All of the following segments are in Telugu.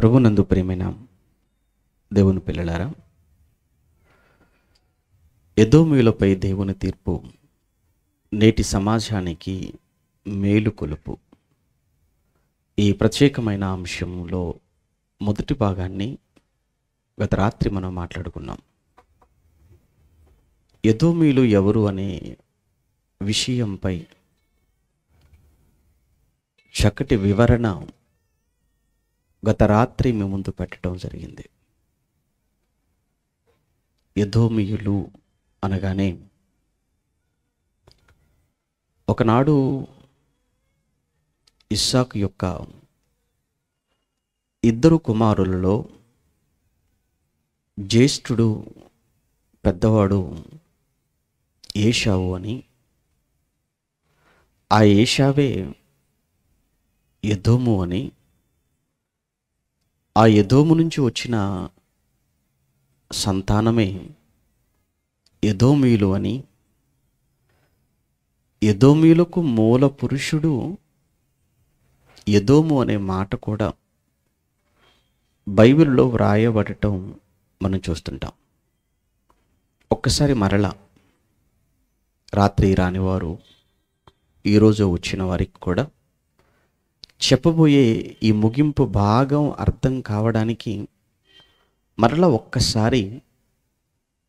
ప్రభునందు ప్రియమైన దేవుని పిల్లలారా, ఎదోమీయులపై దేవుని తీర్పు నేటి సమాజానికి మేలుకొలుపు. ఈ ప్రత్యేకమైన అంశంలో మొదటి భాగాన్ని గత రాత్రి మనం మాట్లాడుకున్నాం. ఎదోమీయులు ఎవరు అనే విషయంపై చక్కటి వివరణ గత రాత్రి మీ ముందు పెట్టడం జరిగింది. ఎదోమీయులు అనగానే ఒకనాడు ఇస్సాకు యొక్క ఇద్దరు కుమారులలో జ్యేష్ఠుడు పెద్దవాడు ఏశావు అని, ఆ ఏశావే ఎదోము అని, ఆ ఎదోము నుంచి వచ్చిన సంతానమే ఎదోమీయులు అని, ఎదోమీయులకు మూల పురుషుడు ఎదోము అనే మాట కూడా బైబిల్లో వ్రాయబడటం మనం చూస్తుంటాం. ఒక్కసారి మరలా రాత్రి రానివారు ఈరోజు వచ్చిన వారికి కూడా చెప్పబోయే ఈ ముగింపు భాగం అర్థం కావడానికి మరలా ఒక్కసారి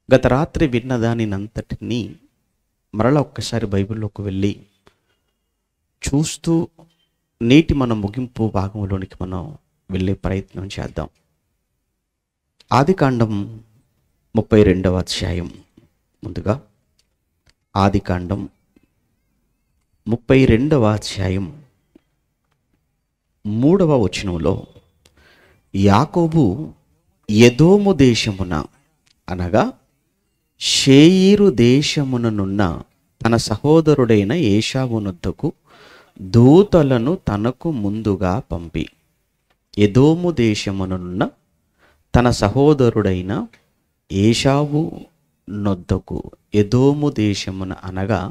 గత రాత్రి విన్న దానినంతటినీ మరలా ఒక్కసారి బైబిల్లోకి వెళ్ళి చూస్తూ నేటి మన ముగింపు భాగంలోనికి మనం వెళ్ళే ప్రయత్నం చేద్దాం. ఆదికాండం 32వ అధ్యాయం. ముందుగా ఆదికాండం 32వ అధ్యాయం 3వ వచనంలో యాకోబు ఎదోము దేశమున అనగా షేయీరు దేశముననున్న తన సహోదరుడైన ఏశావునొద్దకు దూతలను తనకు ముందుగా పంపి, ఎదోము దేశముననున్న తన సహోదరుడైన ఏశావు నొద్దకు, ఎదోము దేశమున అనగా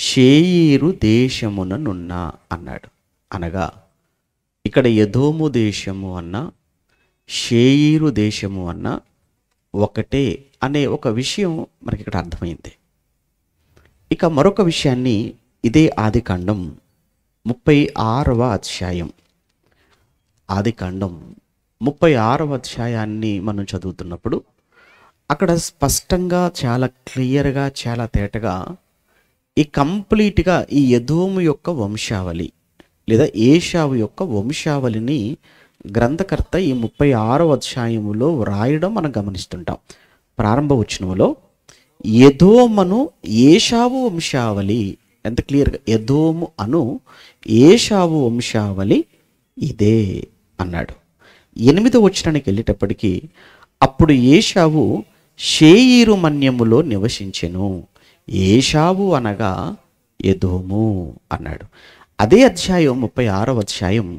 షేయీరు దేశముననున్న అన్నాడు. అనగా ఇక్కడ ఎదోము దేశము అన్న షేయీరు దేశము అన్న ఒకటే అనే ఒక విషయం మనకి ఇక్కడ అర్థమైంది. ఇక మరొక విషయాన్ని ఇదే ఆదికాండం 36వ అధ్యాయం, ఆదికాండం 36వ అధ్యాయాన్ని మనం చదువుతున్నప్పుడు అక్కడ స్పష్టంగా, చాలా క్లియర్గా, చాలా తేటగా ఈ కంప్లీట్గా ఈ ఎదోము యొక్క వంశావళి లేదా ఏశావు యొక్క వంశావళిని గ్రంథకర్త ఈ 36వ అధ్యాయములో వ్రాయడం మనం గమనిస్తుంటాం. ప్రారంభ వచనములో ఎదోమను ఏశావు వంశావళి, ఎంత క్లియర్గా ఎదోము అను ఏశావు వంశావళి ఇదే అన్నాడు. 8వ వచనానికి వెళ్ళేటప్పటికీ అప్పుడు ఏశావు షేయీరు మన్యములో నివసించెను, ఏశావు అనగా ఎదోము అన్నాడు. అదే అధ్యాయం 36వ అధ్యాయం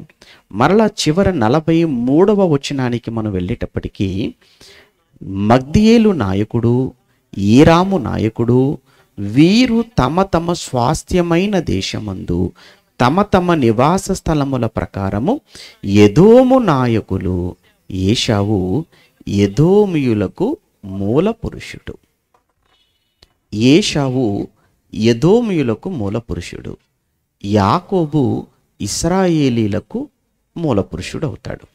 మరలా చివర 43వ వచనానికి మనం వెళ్ళేటప్పటికీ మగ్దియేలు నాయకుడు, ఈరాము నాయకుడు వీరు తమ తమ స్వాస్థ్యమైన దేశమందు తమ తమ నివాస స్థలముల ప్రకారము ఎదోము నాయకులు, ఏశావు ఎదోమీయులకు మూల పురుషుడు. ఏశావు ఎదోమీయులకు మూల పురుషుడు, యాకోబు ఇశ్రాయేలీలకు మూల పురుషుడు అవుతాడు.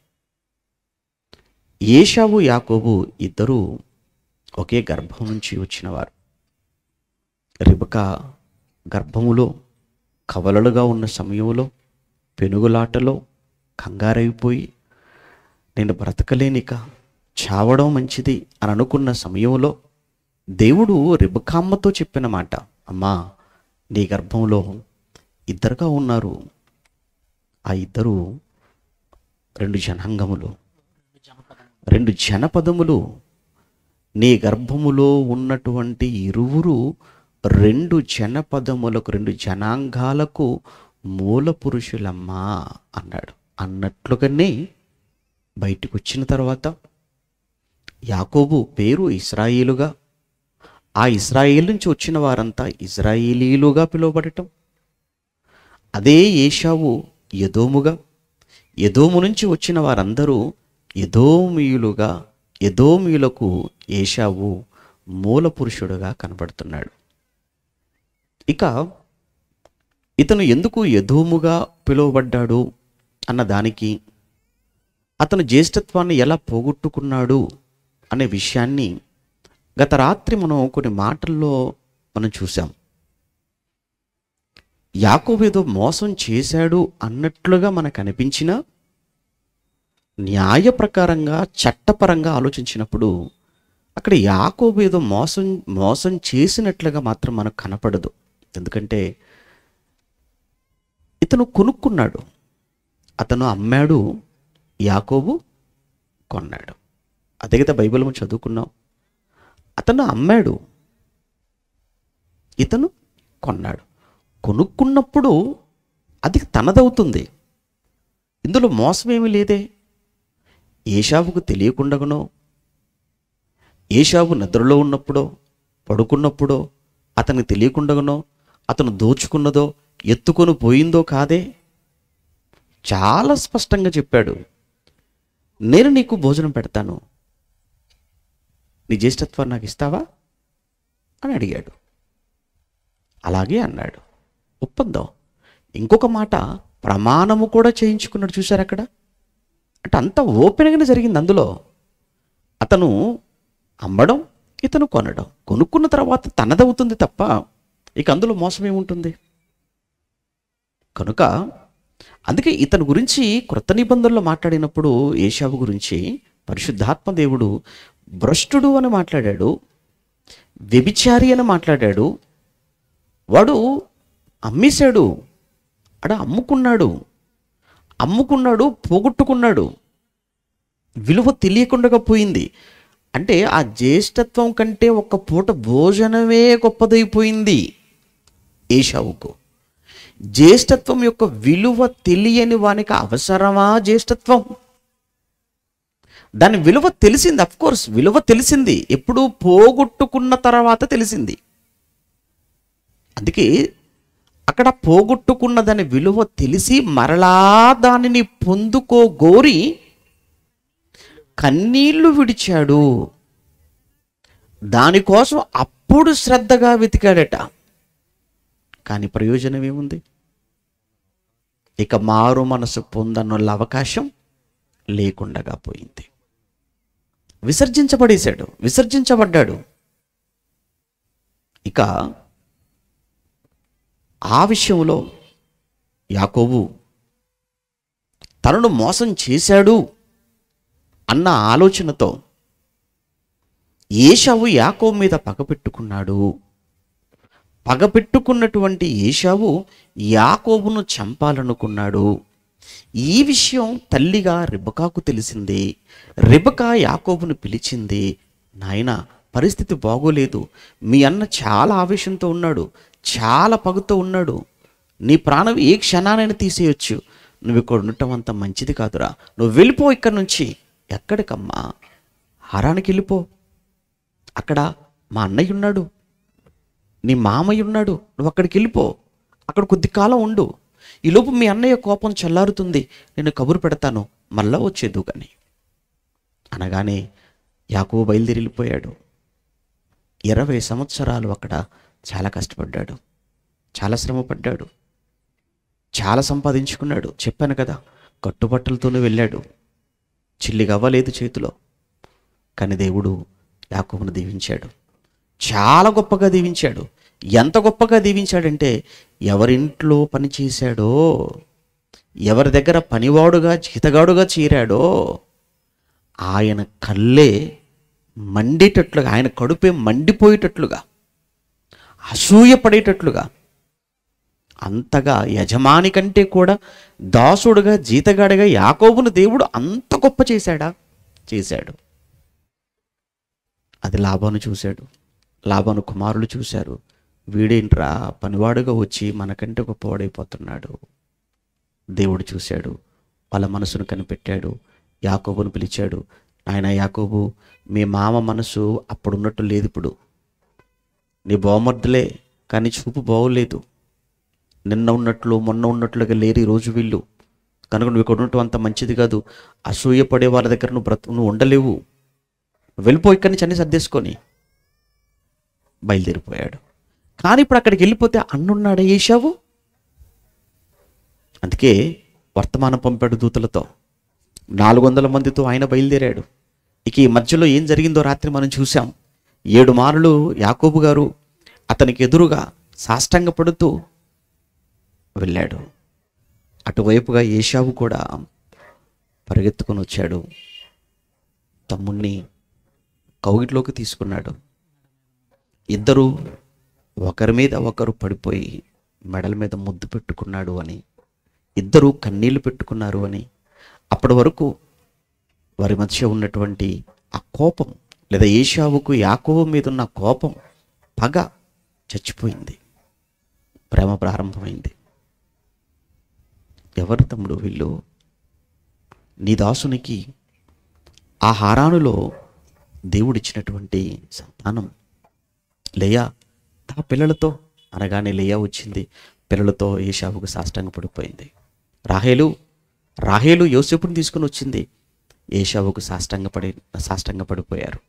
ఏశావు యాకోబు ఇద్దరూ ఒకే గర్భం నుంచి వచ్చినవారు. రిబకా గర్భములో కవలలుగా ఉన్న సమయంలో పెనుగులాటలో కంగారైపోయి నేను బ్రతకలేనిక చావడం మంచిది అని అనుకున్న సమయంలో దేవుడు రిబకామ్మతో చెప్పిన మాట, అమ్మా నీ గర్భంలో ఇద్దరుగా ఉన్నారు, ఆ ఇద్దరు రెండు జనాంగములు, రెండు జనపదములు, నీ గర్భములో ఉన్నటువంటి ఇరువురు రెండు జనపదములకు, రెండు జనాంగాలకు మూల పురుషులమ్మా అన్నాడు. అన్నట్లుగానే బయటకు వచ్చిన తర్వాత యాకోబు పేరు ఇశ్రాయేలుగా, ఆ ఇశ్రాయేలు నుంచి వచ్చిన వారంతా ఇశ్రాయేలీలుగా పిలువబడటం, అదే ఏశావు ఎదోముగా, ఎదోము నుంచి వచ్చిన వారందరూ ఎదోమీయులుగా ఎదోమీయులకు ఏశావు మూల పురుషుడుగా కనబడుతున్నాడు. ఇక ఇతను ఎందుకు ఎదోముగా పిలువబడ్డాడు అన్న దానికి, అతను జ్యేష్ఠత్వాన్ని ఎలా పోగొట్టుకున్నాడు అనే విషయాన్ని గత రాత్రి మనం కొన్ని మాటల్లో మనం చూసాం. యాకోబు ఏదో మోసం చేశాడు అన్నట్లుగా మనకు అనిపించినా, న్యాయ ప్రకారంగా చట్టపరంగా ఆలోచించినప్పుడు అక్కడ యాకోబు ఏదో మోసం చేసినట్లుగా మాత్రం మనకు కనపడదు. ఎందుకంటే ఇతను కొనుక్కున్నాడు, అతను అమ్మాడు, యాకోబు కొన్నాడు. అదే కదా బైబిల్ మనం చదువుకున్నాం. అతను అమ్మాడు, ఇతను కొన్నాడు. కొనుక్కున్నప్పుడు అది తనదవుతుంది, ఇందులో మోసమేమీ లేదే. ఏశావుకు తెలియకుండానో, ఏశావు నిద్రలో ఉన్నప్పుడో పడుకున్నప్పుడో అతనికి తెలియకుండానో అతను దోచుకున్నదో ఎత్తుకొని పోయిందో కాదే. చాలా స్పష్టంగా చెప్పాడు, నేను నీకు భోజనం పెడతాను, నీ జ్యేష్ఠత్వాన్ని నాకు ఇస్తావా అని అడిగాడు. అలాగే అన్నాడు, ఒప్పందం. ఇంకొక మాట, ప్రమాణము కూడా చేయించుకున్నాడు. చూశారు అక్కడ, అంటే అంత ఓపెన్గానే జరిగింది. అందులో అతను అమ్మడం, ఇతను కొనడం. కొనుక్కున్న తర్వాత తనదవుతుంది తప్ప ఇక అందులో మోసం ఏముంటుంది? కనుక అందుకే ఇతని గురించి క్రొత్త నిబంధనలో మాట్లాడినప్పుడు ఏశావు గురించి పరిశుద్ధాత్మ దేవుడు భ్రష్టుడు అని మాట్లాడాడు, వ్యభిచారి అని మాట్లాడాడు. వాడు అమ్మేశాడు, అమ్ముకున్నాడు, పోగొట్టుకున్నాడు, విలువ తెలియకుండా పోయింది. అంటే ఆ జ్యేష్ఠత్వం కంటే ఒక్క పూట భోజనమే గొప్పదైపోయింది ఏశావుకు. జ్యేష్ఠత్వం యొక్క విలువ తెలియని వానికి అవసరమా జ్యేష్ఠత్వం? దాని విలువ తెలిసింది, అఫ్కోర్స్ విలువ తెలిసింది, ఎప్పుడు పోగొట్టుకున్న తర్వాత తెలిసింది. అందుకే అక్కడ పోగొట్టుకున్న దాని విలువ తెలిసి మరలా దానిని పొందుకోగోరి కన్నీళ్లు విడిచాడు. దానికోసం అప్పుడు శ్రద్ధగా వెతికాడట. కానీ ప్రయోజనం ఏముంది? ఇక మారు మనసు పొందనున్న అవకాశం లేకుండా పోయింది. విసర్జించబడ్డాడు. ఇక ఆ విషయంలో యాకోబు తనను మోసం చేశాడు అన్న ఆలోచనతో ఏశావు యాకోబు మీద పగపెట్టుకున్నటువంటి ఏశావు యాకోబును చంపాలనుకున్నాడు. ఈ విషయం తల్లిగా రిబకాకు తెలిసింది. రిబకా యాకోబును పిలిచింది, నాయనా పరిస్థితి బాగోలేదు, మీ అన్న చాలా ఆవేశంతో ఉన్నాడు, చాలా పగుతో ఉన్నాడు, నీ ప్రాణం ఏ క్షణానైనా తీసేయొచ్చు, నువ్వు ఇక్కడ ఉండటం అంత మంచిది కాదురా, నువ్వు వెళ్ళిపో ఇక్కడి నుంచి. ఎక్కడికమ్మా? హారానికి వెళ్ళిపో, అక్కడ మా అన్నయ్య ఉన్నాడు, నీ మామయ్య ఉన్నాడు, నువ్వు అక్కడికి వెళ్ళిపో, అక్కడ కొద్ది కాలం ఉండు, ఈలోపు మీ అన్నయ్య కోపం చల్లారుతుంది, నేను కబురు పెడతాను, మళ్ళా వచ్చేదు కానీ అనగానే యాకోబు బయలుదేరి వెళ్ళిపోయాడు. 20 సంవత్సరాలు అక్కడ చాలా కష్టపడ్డాడు, చాలా శ్రమపడ్డాడు, చాలా సంపాదించుకున్నాడు. చెప్పాను కదా, కట్టుబట్టలతోనే వెళ్ళాడు, చిల్లిగా అవ్వలేదు చేతిలో. కానీ దేవుడు యాకోబును దీవించాడు, చాలా గొప్పగా దీవించాడు. ఎంత గొప్పగా దీవించాడంటే, ఎవరింట్లో పని చేశాడో, ఎవరి దగ్గర పనివాడుగా జీతగాడుగా చేరాడో ఆయన కళ్ళే మండేటట్లుగా, ఆయన కడుపే మండిపోయేటట్లుగా, అసూయపడేటట్లుగా, అంతగా యజమాని కంటే కూడా దాసుడుగా జీతగాడిగా యాకోబును దేవుడు అంత గొప్ప చేశాడు. అది లాబాను చూశాడు, లాబాను కుమారులు చూశారు, వీడేంట్రా పనివాడుగా వచ్చి మనకంటే గొప్పవాడైపోతున్నాడు. దేవుడు చూశాడు, వాళ్ళ మనసును కనిపెట్టాడు, యాకోబును పిలిచాడు, ఆయన యాకోబు, మీ మామ మనసు అప్పుడున్నట్టు లేదు, ఇప్పుడు నీ బావమర్దులే కానీ చూపు బాగోలేదు, నిన్న ఉన్నట్లు మొన్న ఉన్నట్లుగా లేరు ఈరోజు వీళ్ళు, కనుక నువ్వు ఇక్కడ ఉండటం అంత మంచిది కాదు, అసూయపడే వాళ్ళ దగ్గర నువ్వు ఉండలేవు, వెళ్ళిపోయి ఇక్కడి నుంచి అన్ని సర్దేసుకొని బయలుదేరిపోయాడు. కానీ ఇప్పుడు అక్కడికి వెళ్ళిపోతే అన్నున్నాడే ఏశావు. అందుకే వర్తమానం పంపాడు దూతలతో, 400 మందితో ఆయన బయలుదేరాడు. ఇక ఈ మధ్యలో ఏం జరిగిందో రాత్రి మనం చూసాం. 7 మార్లు యాకోబు గారు అతనికి ఎదురుగా సాష్టాంగపడుతూ వెళ్ళాడు. అటువైపుగా ఏశావు కూడా పరిగెత్తుకొని వచ్చాడు, తమ్ముణ్ణి కౌగిట్లోకి తీసుకున్నాడు. ఇద్దరు ఒకరి మీద ఒకరు పడిపోయి మెడల మీద ముద్దు పెట్టుకున్నాడు అని, ఇద్దరు కన్నీళ్లు పెట్టుకున్నారు అని. అప్పటి వరకు వారి మధ్య ఉన్నటువంటి ఆ కోపం, లేదా ఏశావుకు యాకోబు మీద ఉన్న కోపం, పగ చచ్చిపోయింది, ప్రేమ ప్రారంభమైంది. ఎవరు తమ్ముడు వీళ్ళు? నీ దాసునికి ఆ హారానులో దేవుడిచ్చినటువంటి సంతానం లేయా, ఆ పిల్లలతో అనగానే లేయా వచ్చింది, పిల్లలతో ఏశావుకు సాష్టాంగ పడిపోయింది. రాహేలు యోసేపుని తీసుకుని వచ్చింది, ఏశావుకు సాష్టాంగ పడిపోయారు.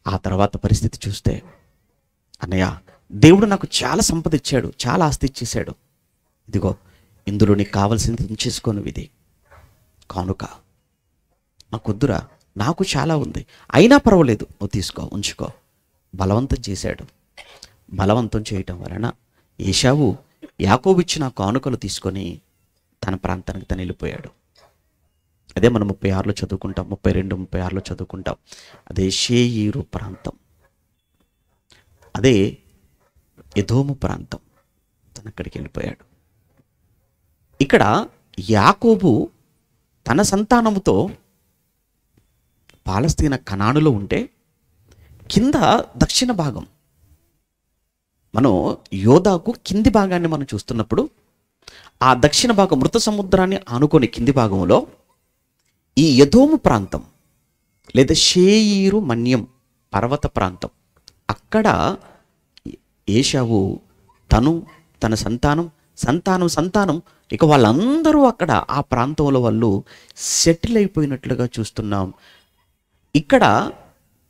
ఆ తర్వాత పరిస్థితి చూస్తే, అన్నయ్య దేవుడు నాకు చాలా సంపద ఇచ్చాడు, చాలా ఆస్తి ఇచ్చేశాడు, ఇదిగో ఇందులో నీకు కావాల్సింది ఉంచేసుకోను, ఇది కానుక, నాకొద్దురా, నాకు చాలా ఉంది, అయినా పర్వాలేదు నువ్వు తీసుకో, ఉంచుకో. బలవంతం చేశాడు. బలవంతం చేయటం వలన ఏశావు యాకోబు ఇచ్చిన కానుకలు తీసుకొని తన ప్రాంతానికి తను వెళ్ళిపోయాడు. అదే మనం 36లో చదువుకుంటాం, 32, 36లో చదువుకుంటాం. అదే షేయీరు ప్రాంతం, అదే ఎదోము ప్రాంతం, తను అక్కడికి వెళ్ళిపోయాడు. ఇక్కడ యాకోబు తన సంతానముతో పాలస్తీనా కనానులో ఉంటే, కింద దక్షిణ భాగం, మనం యోధాకు కింది భాగాన్ని మనం చూస్తున్నప్పుడు, ఆ దక్షిణ భాగం మృత సముద్రాన్ని ఆనుకొని కింది భాగంలో ఈ ఎదోము ప్రాంతం లేదా షేయీరు మన్యం పర్వత ప్రాంతం, అక్కడ ఏశావు తన సంతానం ఇక వాళ్ళందరూ అక్కడ ఆ ప్రాంతంలో వాళ్ళు సెటిల్ అయిపోయినట్లుగా చూస్తున్నాం. ఇక్కడ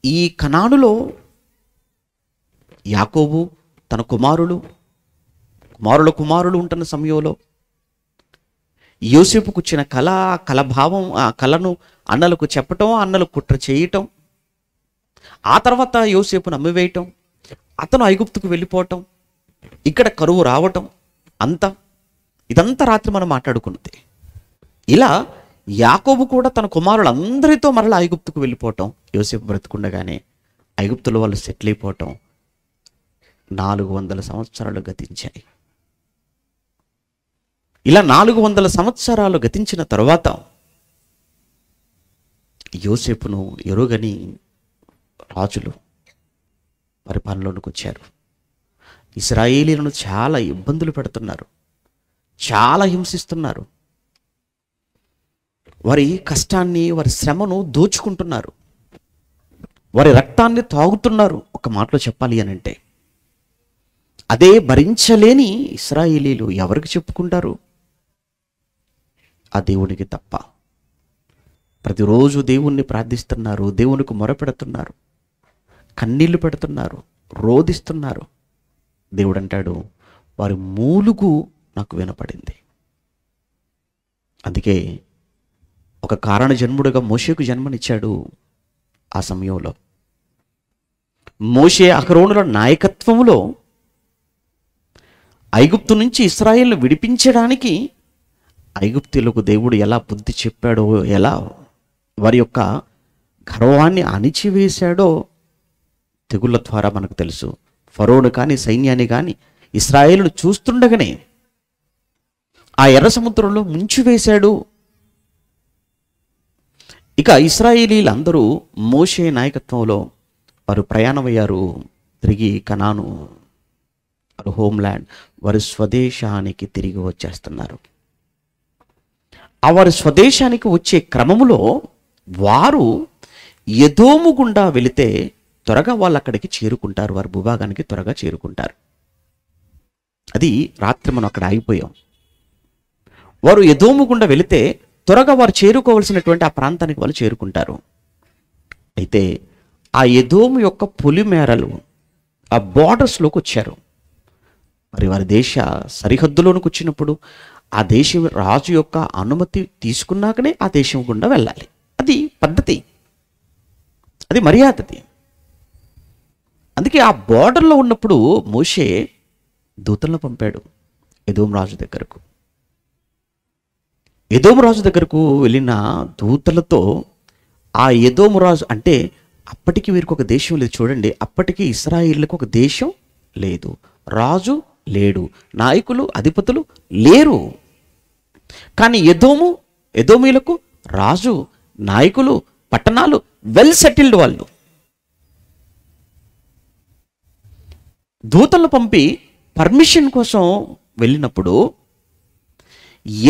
ఈ కనానులో యాకోబు తన కుమారులు ఉంటున్న సమయంలో యోసేపుకు వచ్చిన కలభావం, ఆ కళను అన్నలకు చెప్పటం, అన్నలకు కుట్ర చేయటం, ఆ తర్వాత యోసేపును అమ్మివేయటం, అతను ఐగుప్తుకు వెళ్ళిపోవటం, ఇక్కడ కరువు రావటం, ఇదంతా రాత్రి మనం మాట్లాడుకున్నది. ఇలా యాకోబు కూడా తన కుమారులందరితో మరలా ఐగుప్తుకు వెళ్ళిపోవటం, యోసేపు బ్రతుకుండగానే ఐగుప్తులో వాళ్ళు సెటిల్ అయిపోవటం, 400 సంవత్సరాలు గతించాయి. ఇలా 400 సంవత్సరాలు గతించిన తరువాత యోసేపును ఎరుగని రాజులు పరిపాలనలోకి వచ్చారు. ఇశ్రాయేలీలను చాలా ఇబ్బందులు పెడుతున్నారు, చాలా హింసిస్తున్నారు, వారి కష్టాన్ని, వారి శ్రమను దోచుకుంటున్నారు, వారి రక్తాన్ని తాగుతున్నారు. ఒక మాటలో చెప్పాలి అని అంటే, అదే భరించలేని ఇశ్రాయేలీలు ఎవరికి చెప్పుకుంటారు? ఆ దేవునికి తప్ప. ప్రతిరోజు దేవుణ్ణి ప్రార్థిస్తున్నారు, దేవునికి మొరపెడుతున్నారు, కన్నీళ్లు పెడుతున్నారు, రోదిస్తున్నారు. దేవుడు అంటాడు, వారి మూలుగు నాకు వినపడింది. అందుకే ఒక కారణ జన్ముడుగా మోషేకు జన్మనిచ్చాడు. ఆ సమయంలో మోషే అహరోనుల నాయకత్వంలో ఐగుప్తు నుంచి ఇశ్రాయేలును విడిపించడానికి ఐగుప్తీయులకు దేవుడు ఎలా బుద్ధి చెప్పాడో, ఎలా వారి యొక్క గర్వాన్ని అణిచివేశాడో తెగుళ్ళ ద్వారా మనకు తెలుసు. ఫరోను కానీ, సైన్యాన్ని కానీ ఇశ్రాయేలును చూస్తుండగానే ఆ ఎర్ర సముద్రంలో ముంచివేశాడు. ఇక ఇశ్రాయేలీలందరూ మోషే నాయకత్వంలో వారు ప్రయాణమయ్యారు, తిరిగి కనాను, వారు హోమ్ల్యాండ్, వారి స్వదేశానికి తిరిగి వచ్చేస్తున్నారు. ఆ వారి స్వదేశానికి వచ్చే క్రమములో వారు ఎదోము గుండా వెళితే త్వరగా వాళ్ళు అక్కడికి చేరుకుంటారు, వారి భూభాగానికి త్వరగా చేరుకుంటారు. అది రాత్రి మనం అక్కడ ఆగిపోయాం. వారు ఎదోము గుండా వెళితే త్వరగా వారు చేరుకోవలసినటువంటి ఆ ప్రాంతానికి వాళ్ళు చేరుకుంటారు. అయితే ఆ ఎదోము యొక్క పొలిమేరలు ఆ బార్డర్స్లోకి వచ్చారు. మరి వారి దేశ సరిహద్దులోనికి వచ్చినప్పుడు ఆ దేశం రాజు యొక్క అనుమతి తీసుకున్నాకనే ఆ దేశం గుండా వెళ్ళాలి. అది పద్ధతి, అది మర్యాదది. అందుకే ఆ బార్డర్లో ఉన్నప్పుడు మోషే దూతలను పంపాడు ఎదోము రాజు దగ్గరకు. ఎదోము రాజు దగ్గరకు వెళ్ళిన దూతలతో ఆ ఎదోము రాజు అంటే అప్పటికి వీరికి ఒక దేశం లేదు. చూడండి, అప్పటికి ఇశ్రాయేలుకు ఒక దేశం లేదు, రాజు లేడు, నాయకులు అధిపతులు లేరు. కానీ ఎదోమీలకు రాజు, నాయకులు, పట్టణాలు, వెల్ సెటిల్డ్ వాళ్ళు. దూతలను పంపి పర్మిషన్ కోసం వెళ్ళినప్పుడు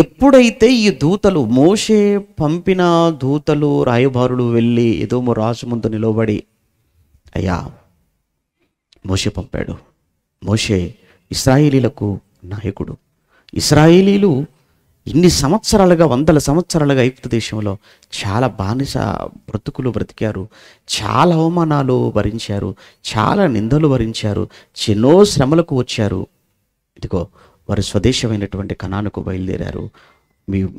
ఎప్పుడైతే ఈ దూతలు, మోషే పంపిన దూతలు, రాయబారులు వెళ్ళి ఎదోము రాజు ముందు నిలబడి, అయ్యా మోషే పంపాడు, మోషే ఇశ్రాయేలీలకు నాయకుడు, ఇశ్రాయేలీలు ఇన్ని సంవత్సరాలుగా, వందల సంవత్సరాలుగా ఐగుప్తు దేశంలో చాలా బానిస బ్రతుకులు బ్రతికారు, చాలా అవమానాలు భరించారు, చాలా నిందలు భరించారు, ఎన్నో శ్రమలకు వచ్చారు. ఇదిగో వారు స్వదేశమైనటువంటి కనానుకు బయలుదేరారు.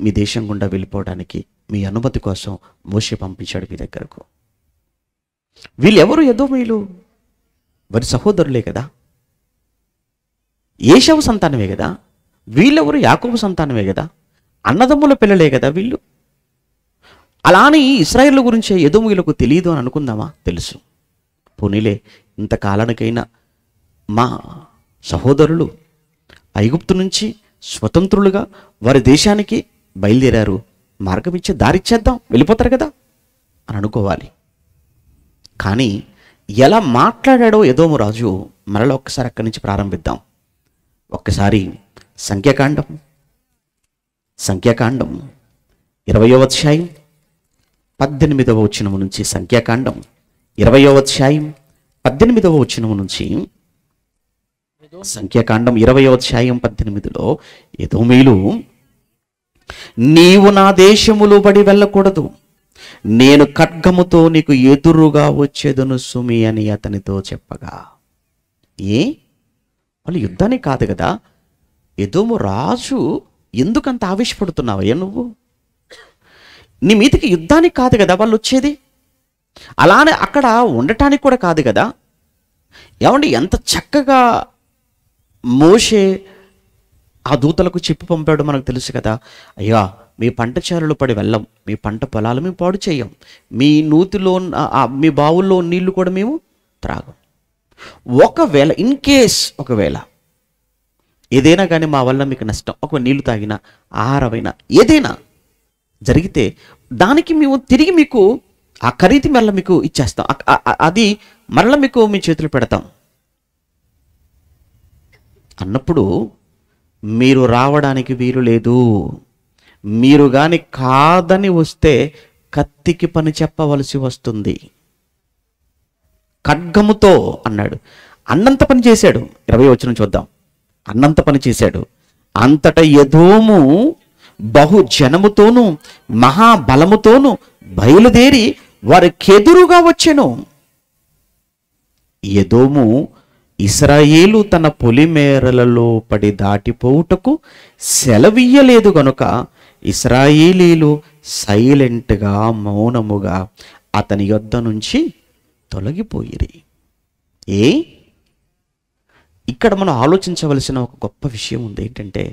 మీ దేశం గుండా వెళ్ళిపోవడానికి మీ అనుమతి కోసం మోషే పంపించాడు మీ దగ్గరకు. వీళ్ళెవరు? ఎదోమీయులు, వారి సహోదరులే కదా, ఏశావు సంతానమే కదా. వీళ్ళెవరు? యాకోబు సంతానమే కదా, అన్నదమ్ముల పిల్లలే కదా వీళ్ళు. అలానే ఇశ్రాయేలు గురించి ఎదోమీయులకు తెలియదు అని అనుకుందామా? తెలుసు. పోనీలే, ఇంతకాలానికైనా మా సహోదరులు ఐగుప్తు నుంచి స్వతంత్రులుగా వారి దేశానికి బయలుదేరారు, మార్గం ఇచ్చే దారిచ్చేద్దాం, వెళ్ళిపోతారు కదా అని అనుకోవాలి. కానీ ఎలా మాట్లాడాడో ఎదోము రాజు మరలా ఒక్కసారి అక్కడి నుంచి ప్రారంభిద్దాం. ఒక్కసారి సంఖ్యాకాండం 20వ అధ్యాయం 18వ వచనము నుంచి, సంఖ్యాకాండం 20వ అధ్యాయం 18వ వచనము నుంచి, సంఖ్యాకాండం 20వ అధ్యాయం 18లో ఎదోమీయులు, నీవు నా దేశములో బడి వెళ్ళకూడదు, నేను ఖడ్గముతో నీకు ఎదురుగా వచ్చేదను సుమి అని అతనితో చెప్పగా. వాళ్ళు యుద్ధానికి కాదు కదా. ఎదోము రాజు ఎందుకంత ఆవేశపడుతున్నావయ్యా నువ్వు? నీ మీదకి యుద్ధానికి కాదు కదా వాళ్ళు వచ్చేది, అలానే అక్కడ ఉండటానికి కూడా కాదు కదా. ఏమండి, ఎంత చక్కగా మోషే ఆ దూతలకు చెప్పి పంపాడు మనకు తెలుసు కదా. అయ్యా, మీ పంట చేలలో పడి వెళ్ళం, మీ పంట పొలాలు మేము పాడు చేయం, మీ నూతిలో మీ బావుల్లో నీళ్లు కూడా మేము త్రాగం. ఒకవేళ ఇన్ కేస్ ఒకవేళ ఏదైనా కానీ మా వల్ల మీకు నష్టం, ఒక నీళ్లు తాగినా, ఆహారమైనా ఏదైనా జరిగితే దానికి మేము తిరిగి మీకు ఆ ఖరీదు మరలా మీకు ఇచ్చేస్తాం, అది మరలా మీకు మీ చేతులు పెడతాం అన్నప్పుడు మీరు రావడానికి వీలు లేదు. మీరు కానీ కాదని వస్తే కత్తికి పని చెప్పవలసి వస్తుంది. ఖడ్గముతో అన్నాడు, అన్నంత పని చేశాడు. 20వ వచనం చూద్దాం. అన్నంత పని చేశాడు. అంతటా ఎదోము బహు జనముతోనూ మహాబలముతోనూ బయలుదేరి వారికెదురుగా వచ్చెను. ఎదోము ఇశ్రాయేలు తన పొలిమేరలలో పడి దాటిపోవుటకు సెలవియ్యలేదు గనుక ఇశ్రాయేలీలు సైలెంట్గా, మౌనముగా అతని యొద్ద నుంచి తొలగిపోయిరి. ఇక్కడ మనం ఆలోచించవలసిన ఒక గొప్ప విషయం ఉంది. ఏంటంటే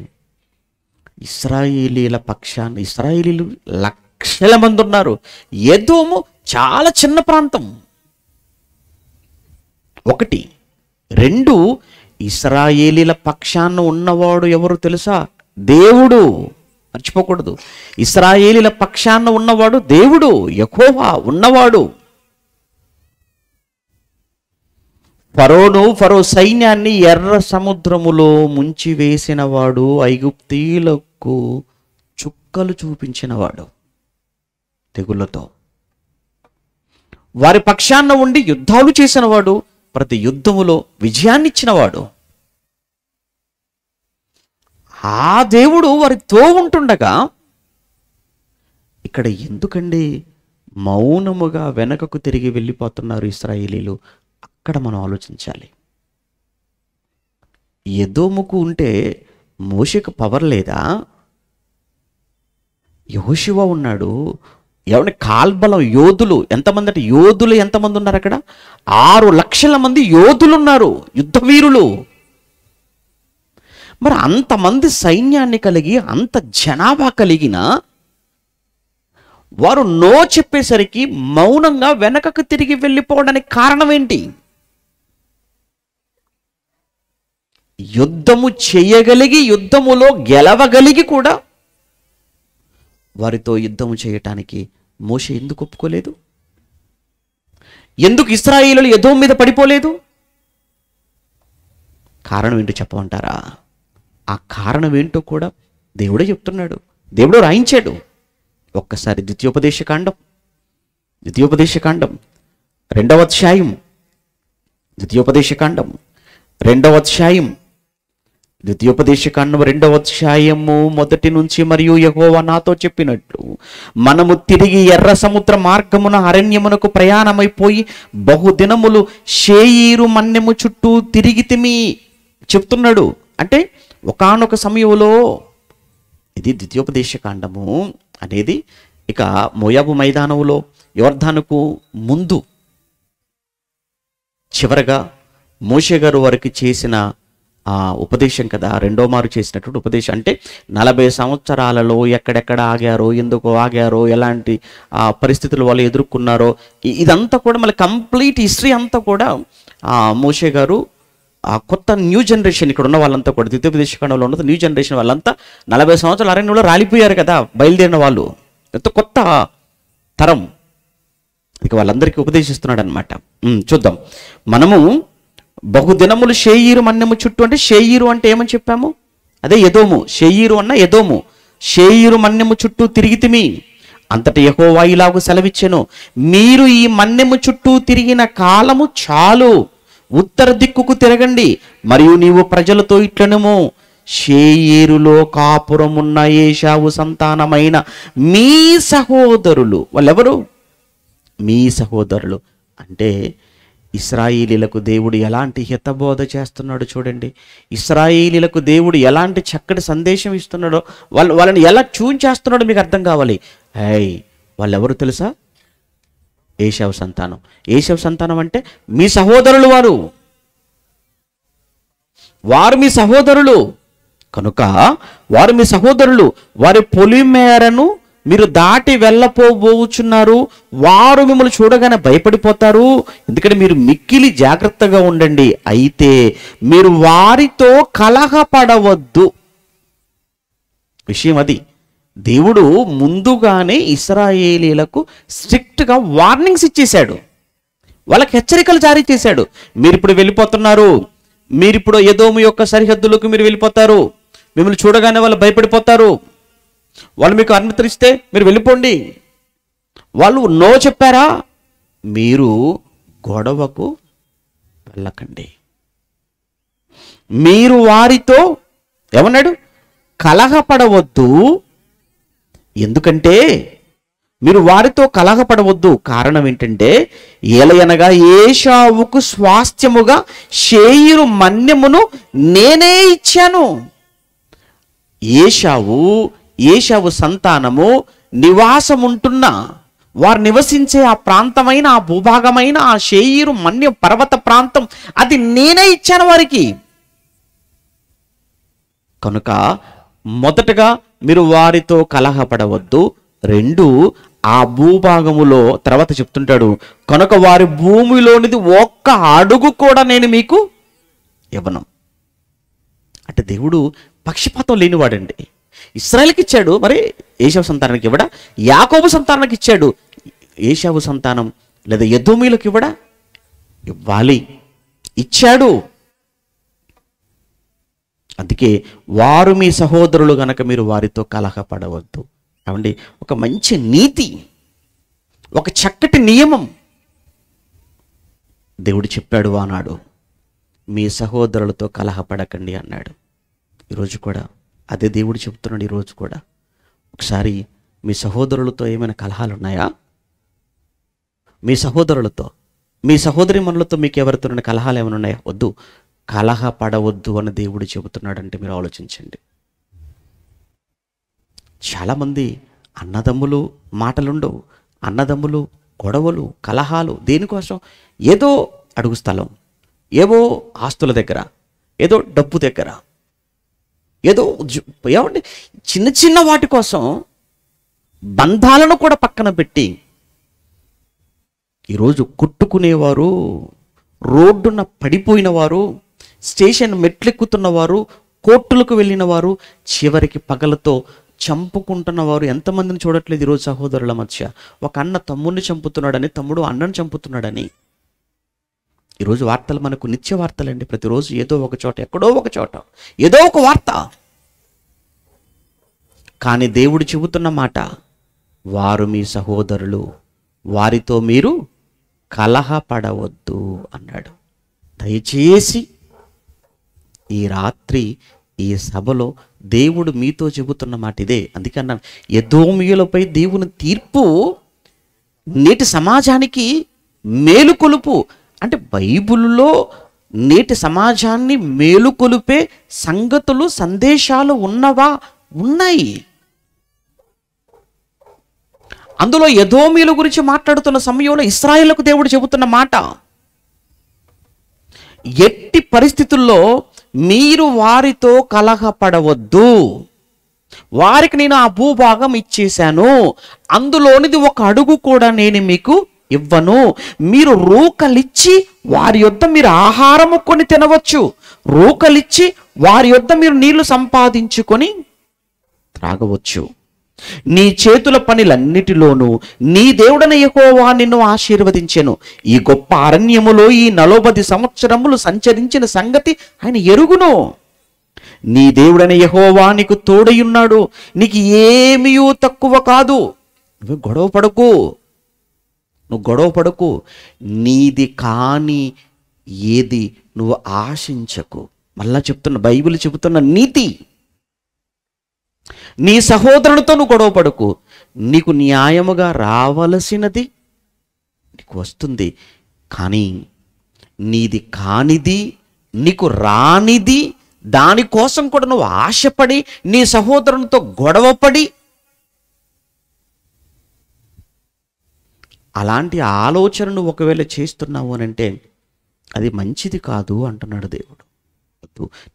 ఇశ్రాయేలీల పక్షాన్ని, ఇశ్రాయేలీలు లక్షల మంది ఉన్నారు, ఎదోము చాలా చిన్న ప్రాంతం. 1, 2, ఇశ్రాయేలీల పక్షాన ఉన్నవాడు ఎవరు తెలుసా? దేవుడు. మర్చిపోకూడదు, ఇశ్రాయేలీల పక్షాన ఉన్నవాడు దేవుడు, యెహోవా ఉన్నవాడు. ఫరో సైన్యాన్ని ఎర్ర సముద్రములో ముంచివేసినవాడు, ఐగుప్తీయులకు చుక్కలు చూపించినవాడు తెగుళ్ళతో. వారి పక్షాన ఉండి యుద్ధాలు చేసినవాడు, ప్రతి యుద్ధములో విజయాన్ని ఇచ్చినవాడు. ఆ దేవుడు వారితో ఉంటుండగా ఇక్కడ ఎందుకండి మౌనముగా వెనకకు తిరిగి వెళ్ళిపోతున్నారు ఇశ్రాయేలీలు? అక్కడ మనం ఆలోచించాలి. ఎదోముకు ఉంటే మోషేకు పవర్ లేదా? యెహోషువ ఉన్నాడు. ఎవరి కాల్బలం యోధులు ఎంతమంది అంటే యోధులు ఎంతమంది ఉన్నారు అక్కడ? 6 లక్షల మంది యోధులు ఉన్నారు, యుద్ధ వీరులు. మరి అంతమంది సైన్యాన్ని కలిగి అంత జనాభా కలిగిన వారు నో చెప్పేసరికి మౌనంగా వెనకకు తిరిగి వెళ్ళిపోవడానికి కారణం ఏంటి? యుద్ధము చేయగలిగి యుద్ధములో గెలవగలిగి కూడా వారితో యుద్ధము చేయటానికి మోషే ఎందుకు ఒప్పుకోలేదు? ఎందుకు ఇశ్రాయేలీయులు ఎదోము మీద పడిపోలేదు? కారణం ఏంటో చెప్పమంటారా? ఆ కారణం ఏంటో కూడా దేవుడే చెప్తున్నాడు, దేవుడు రాయించాడు. ఒక్కసారి ద్వితీయోపదేశకాండం 2వ అధ్యాయం, ద్వితీయోపదేశకాండం 2వ అధ్యాయం, 2వ అధ్యాయము 1 నుంచి, మరియు యెహోవా నాతో చెప్పినట్లు మనము తిరిగి ఎర్ర సముద్ర మార్గమున అరణ్యమునకు ప్రయాణమైపోయి బహుదినములు షేయీరు మన్యము చుట్టూ తిరిగితిమి చెప్తున్నాడు. అంటే ఒకానొక సమయంలో, ఇది ద్వితీయోపదేశకాండము అనేది ఇక మోయాబు మైదానంలో యోర్దానుకు ముందు చివరగా మోషే గారు వారికి చేసిన ఆ ఉపదేశం కదా, రెండో మారు చేసినటువంటి ఉపదేశం. అంటే 40 సంవత్సరాలలో ఎక్కడెక్కడ ఆగారో, ఎందుకు ఆగారో, ఎలాంటి పరిస్థితులు వాళ్ళు ఎదుర్కొన్నారో, ఇదంతా కూడా మళ్ళీ కంప్లీట్ హిస్టరీ అంతా కూడా మోషే గారు ఆ కొత్త న్యూ జనరేషన్ ఇక్కడ ఉన్న వాళ్ళంతా కూడా, ద్వితీయోపదేశకాండంలో ఉన్న న్యూ జనరేషన్ వాళ్ళంతా 40 సంవత్సరాల అరణ్యంలో రాలిపోయారు కదా, బయలుదేరిన వాళ్ళు, ఎంతో కొత్త తరం. ఇక వాళ్ళందరికీ ఉపదేశిస్తున్నాడు అనమాట. చూద్దాం. మనము బహుదినములు షేయీరు మన్యము చుట్టూ, అంటే షేయీరు అంటే ఏమని చెప్పాము? అదే ఎదోము. షేయీరు అన్న ఎదోము. షేయీరు మన్యము చుట్టూ తిరిగితిమి. అంతట యెహోవా ఇలాగు సెలవిచ్చెను, మీరు ఈ మన్యము చుట్టూ తిరిగిన కాలము చాలు, ఉత్తర దిక్కుకు తిరగండి. మరియు నీవు ప్రజలతో ఇట్లనేమో, షేయీరులో కాపురమున్న ఏశావు సంతానమైన మీ సహోదరులు. వాళ్ళెవరు? మీ సహోదరులు. అంటే ఇశ్రాయేలీలకు దేవుడు ఎలాంటి హితబోధ చేస్తున్నాడో చూడండి. ఇశ్రాయేలీలకు దేవుడు ఎలాంటి చక్కటి సందేశం ఇస్తున్నాడో, వాళ్ళని ఎలా ట్యూన్ చేస్తున్నాడో మీకు అర్థం కావాలి. వాళ్ళెవరు తెలుసా? ఏశావు సంతానం. ఏశావు సంతానం అంటే మీ సహోదరులు, వారు మీ సహోదరులు. కనుక వారు మీ సహోదరులు. వారి పొలిమేరను మీరు దాటి వెళ్ళపోబోచున్నారు. వారు మిమ్మల్ని చూడగానే భయపడిపోతారు. ఎందుకంటే మీరు మిక్కిలి జాగ్రత్తగా ఉండండి. అయితే మీరు వారితో కలహపడవద్దు. విషయం అది. దేవుడు ముందుగానే ఇశ్రాయేలీలకు స్ట్రిక్ట్గా వార్నింగ్స్ ఇచ్చేశాడు, వాళ్ళకి హెచ్చరికలు జారీ చేశాడు. మీరు ఇప్పుడు వెళ్ళిపోతున్నారు, మీరిప్పుడు ఎదోము యొక్క సరిహద్దులకు మీరు వెళ్ళిపోతారు, మిమ్మల్ని చూడగానే వాళ్ళు భయపడిపోతారు, వాళ్ళు మీకు అనుమతిస్తే మీరు వెళ్ళిపోండి. వాళ్ళు నో చెప్పారా? మీరు గొడవకు వెళ్ళకండి. మీరు వారితో ఏమన్నాడు? కలహపడవద్దు. ఎందుకంటే మీరు వారితో కలహపడవద్దు. కారణం ఏంటంటే, ఏలయనగా ఏశావుకు స్వాస్థ్యముగా షేయీరు మన్యమును నేనే ఇచ్చాను. ఏశావు సంతానము నివాసముంటున్న, వారు నివసించే ఆ ప్రాంతమైన, ఆ భూభాగమైన ఆ షేయీరు మన్య పర్వత ప్రాంతం, అది నేనే ఇచ్చాను వారికి. కనుక మొదటగా మీరు వారితో కలహపడవద్దు. 2, ఆ భూభాగములో తర్వాత చెప్తుంటాడు, కనుక వారి భూమిలోనిది ఒక్క అడుగు కూడా నేను మీకు ఇవ్వను. అంటే దేవుడు పక్షపాతం లేనివాడండి. ఇశ్రాయేలుకి ఇచ్చాడు, మరి ఏశావు సంతానానికి ఇవ్వడా? యాకోబు సంతానానికి ఇచ్చాడు, ఏశావు సంతానం లేదా ఎదోమీలకు ఇవ్వడా? ఇవ్వాలి, ఇచ్చాడు. అందుకే వారు మీ సహోదరులు గనక మీరు వారితో కలహపడవద్దు. అవండి ఒక మంచి నీతి, ఒక చక్కటి నియమం దేవుడు చెప్పాడు ఆనాడు. మీ సహోదరులతో కలహపడకండి అన్నాడు. ఈరోజు కూడా అదే దేవుడు చెప్తున్నాడు ఈరోజు కూడా. ఒకసారి మీ సహోదరులతో ఏమైనా కలహాలు ఉన్నాయా? మీ సహోదరులతో, మీ సహోదరిమణులతో మీకు ఎవరితోనైనా కలహాలు ఏమైనా ఉన్నాయా? వద్దు, కలహపడవద్దు అని దేవుడు చెబుతున్నాడంటే మీరు ఆలోచించండి. చాలామంది అన్నదమ్ములు మాటలుండవు, అన్నదమ్ములు గొడవలు, కలహాలు. దేనికోసం? ఏదో అడుగు స్థలం, ఏవో ఆస్తుల దగ్గర, ఏదో డబ్బు దగ్గర, ఏదో ఏమంటే చిన్న చిన్న వాటి కోసం బంధాలను కూడా పక్కన పెట్టి ఈరోజు కొట్టుకునేవారు, రోడ్డున పడిపోయిన వారు, స్టేషన్ మెట్లెక్కుతున్నవారు, కోర్టులకు వెళ్ళిన వారు, చివరికి పగలతో చంపుకుంటున్నవారు ఎంతమందిని చూడట్లేదు ఈరోజు సహోదరుల మధ్య. ఒక అన్న తమ్ముడిని చంపుతున్నాడని, తమ్ముడు అన్నను చంపుతున్నాడని. ఈరోజు వార్తలు మనకు నిత్య వార్తలండి. ప్రతిరోజు ఏదో ఒక చోట, ఎక్కడో ఒక చోట ఏదో ఒక వార్త. కానీ దేవుడు చెబుతున్న మాట, వారు మీ సహోదరులు, వారితో మీరు కలహపడవద్దు అన్నాడు. దయచేసి ఈ రాత్రి ఈ సభలో దేవుడు మీతో చెబుతున్న మాట ఇదే. అందుకే అన్నాను, ఎదోమీయులపై దేవుని తీర్పు నేటి సమాజానికి మేలుకొలుపు. అంటే బైబిల్లో నేటి సమాజాన్ని మేలుకొలిపే సంగతులు, సందేశాలు ఉన్నవా? ఉన్నాయి. అందులో ఎదోమీయుల గురించి మాట్లాడుతున్న సమయంలో ఇశ్రాయేలుకు దేవుడు చెబుతున్న మాట, ఎట్టి పరిస్థితుల్లో మీరు వారితో కలహపడవద్దు, వారికి నేను ఆ భూభాగం ఇచ్చేశాను, అందులోనిది ఒక అడుగు కూడా నేను మీకు ఇవ్వను. మీరు రూకలిచ్చి వారి యొద్ద మీరు ఆహారము కొని తినవచ్చు, రూకలిచ్చి వారి యొద్ద మీరు నీళ్లు సంపాదించుకొని త్రాగవచ్చు. నీ చేతుల పనులన్నిటిలోనూ నీ దేవుడైన యెహోవా నిన్ను ఆశీర్వదించెను. ఈ గొప్ప అరణ్యములో ఈ 40 సంవత్సరములు సంచరించిన సంగతి ఆయన ఎరుగును. నీ దేవుడైన యెహోవా నీకు తోడయున్నాడు, నీకు ఏమీ తక్కువ కాదు. నువ్వు గొడవ పడకు, నీది కాని ఏది నువ్వు ఆశించకు. మళ్ళా చెప్తున్న బైబిల్ చెబుతున్న నీతి, నీ సహోదరునితో నువ్వు గొడవ పడకు. నీకు న్యాయముగా రావలసినది నీకు వస్తుంది, కానీ నీది కానిది, నీకు రానిది, దానికోసం కూడా నువ్వు ఆశపడి నీ సహోదరునితో గొడవపడి అలాంటి ఆలోచనను ఒకవేళ చేస్తున్నావు అని అంటే అది మంచిది కాదు అంటున్నాడు దేవుడు.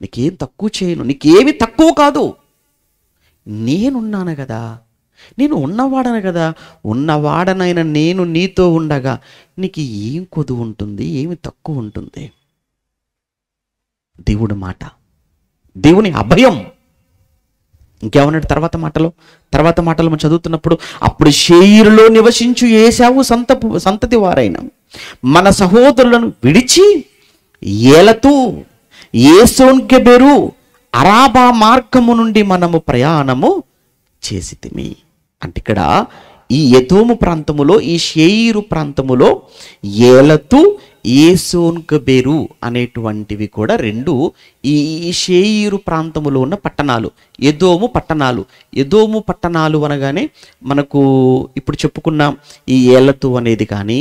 నీకేం తక్కువ చేయను, నీకేమి తక్కువ కాదు. నేనున్నాను కదా, నేను ఉన్నవాడను కదా, ఉన్నవాడనైనా నేను నీతో ఉండగా నీకు ఏం కొదువు ఉంటుంది, ఏమి తక్కువ ఉంటుంది? దేవుడి మాట, దేవుని అభయం. ఇంకేమన్నాడు తర్వాత మాటలు మనం చదువుతున్నప్పుడు, అప్పుడు శేయీరులో నివసించు ఏశావు సంతతి వారైన మన సహోదరులను విడిచి ఏలతు, ఏసోన్గెబెరు, అరాబా మార్గము నుండి మనము ప్రయాణము చేసితిమి. అంటే ఇక్కడ ఈ ఎదోము ప్రాంతములో, ఈ శేయీరు ప్రాంతములో ఏలతు, ఏసోన్గెబెరు అనేటువంటివి కూడా రెండు ఈ శేయీరు ప్రాంతములో ఉన్న పట్టణాలు, ఎదోము పట్టణాలు అనగానే మనకు ఇప్పుడు చెప్పుకున్న ఈ ఏలతు అనేది కానీ,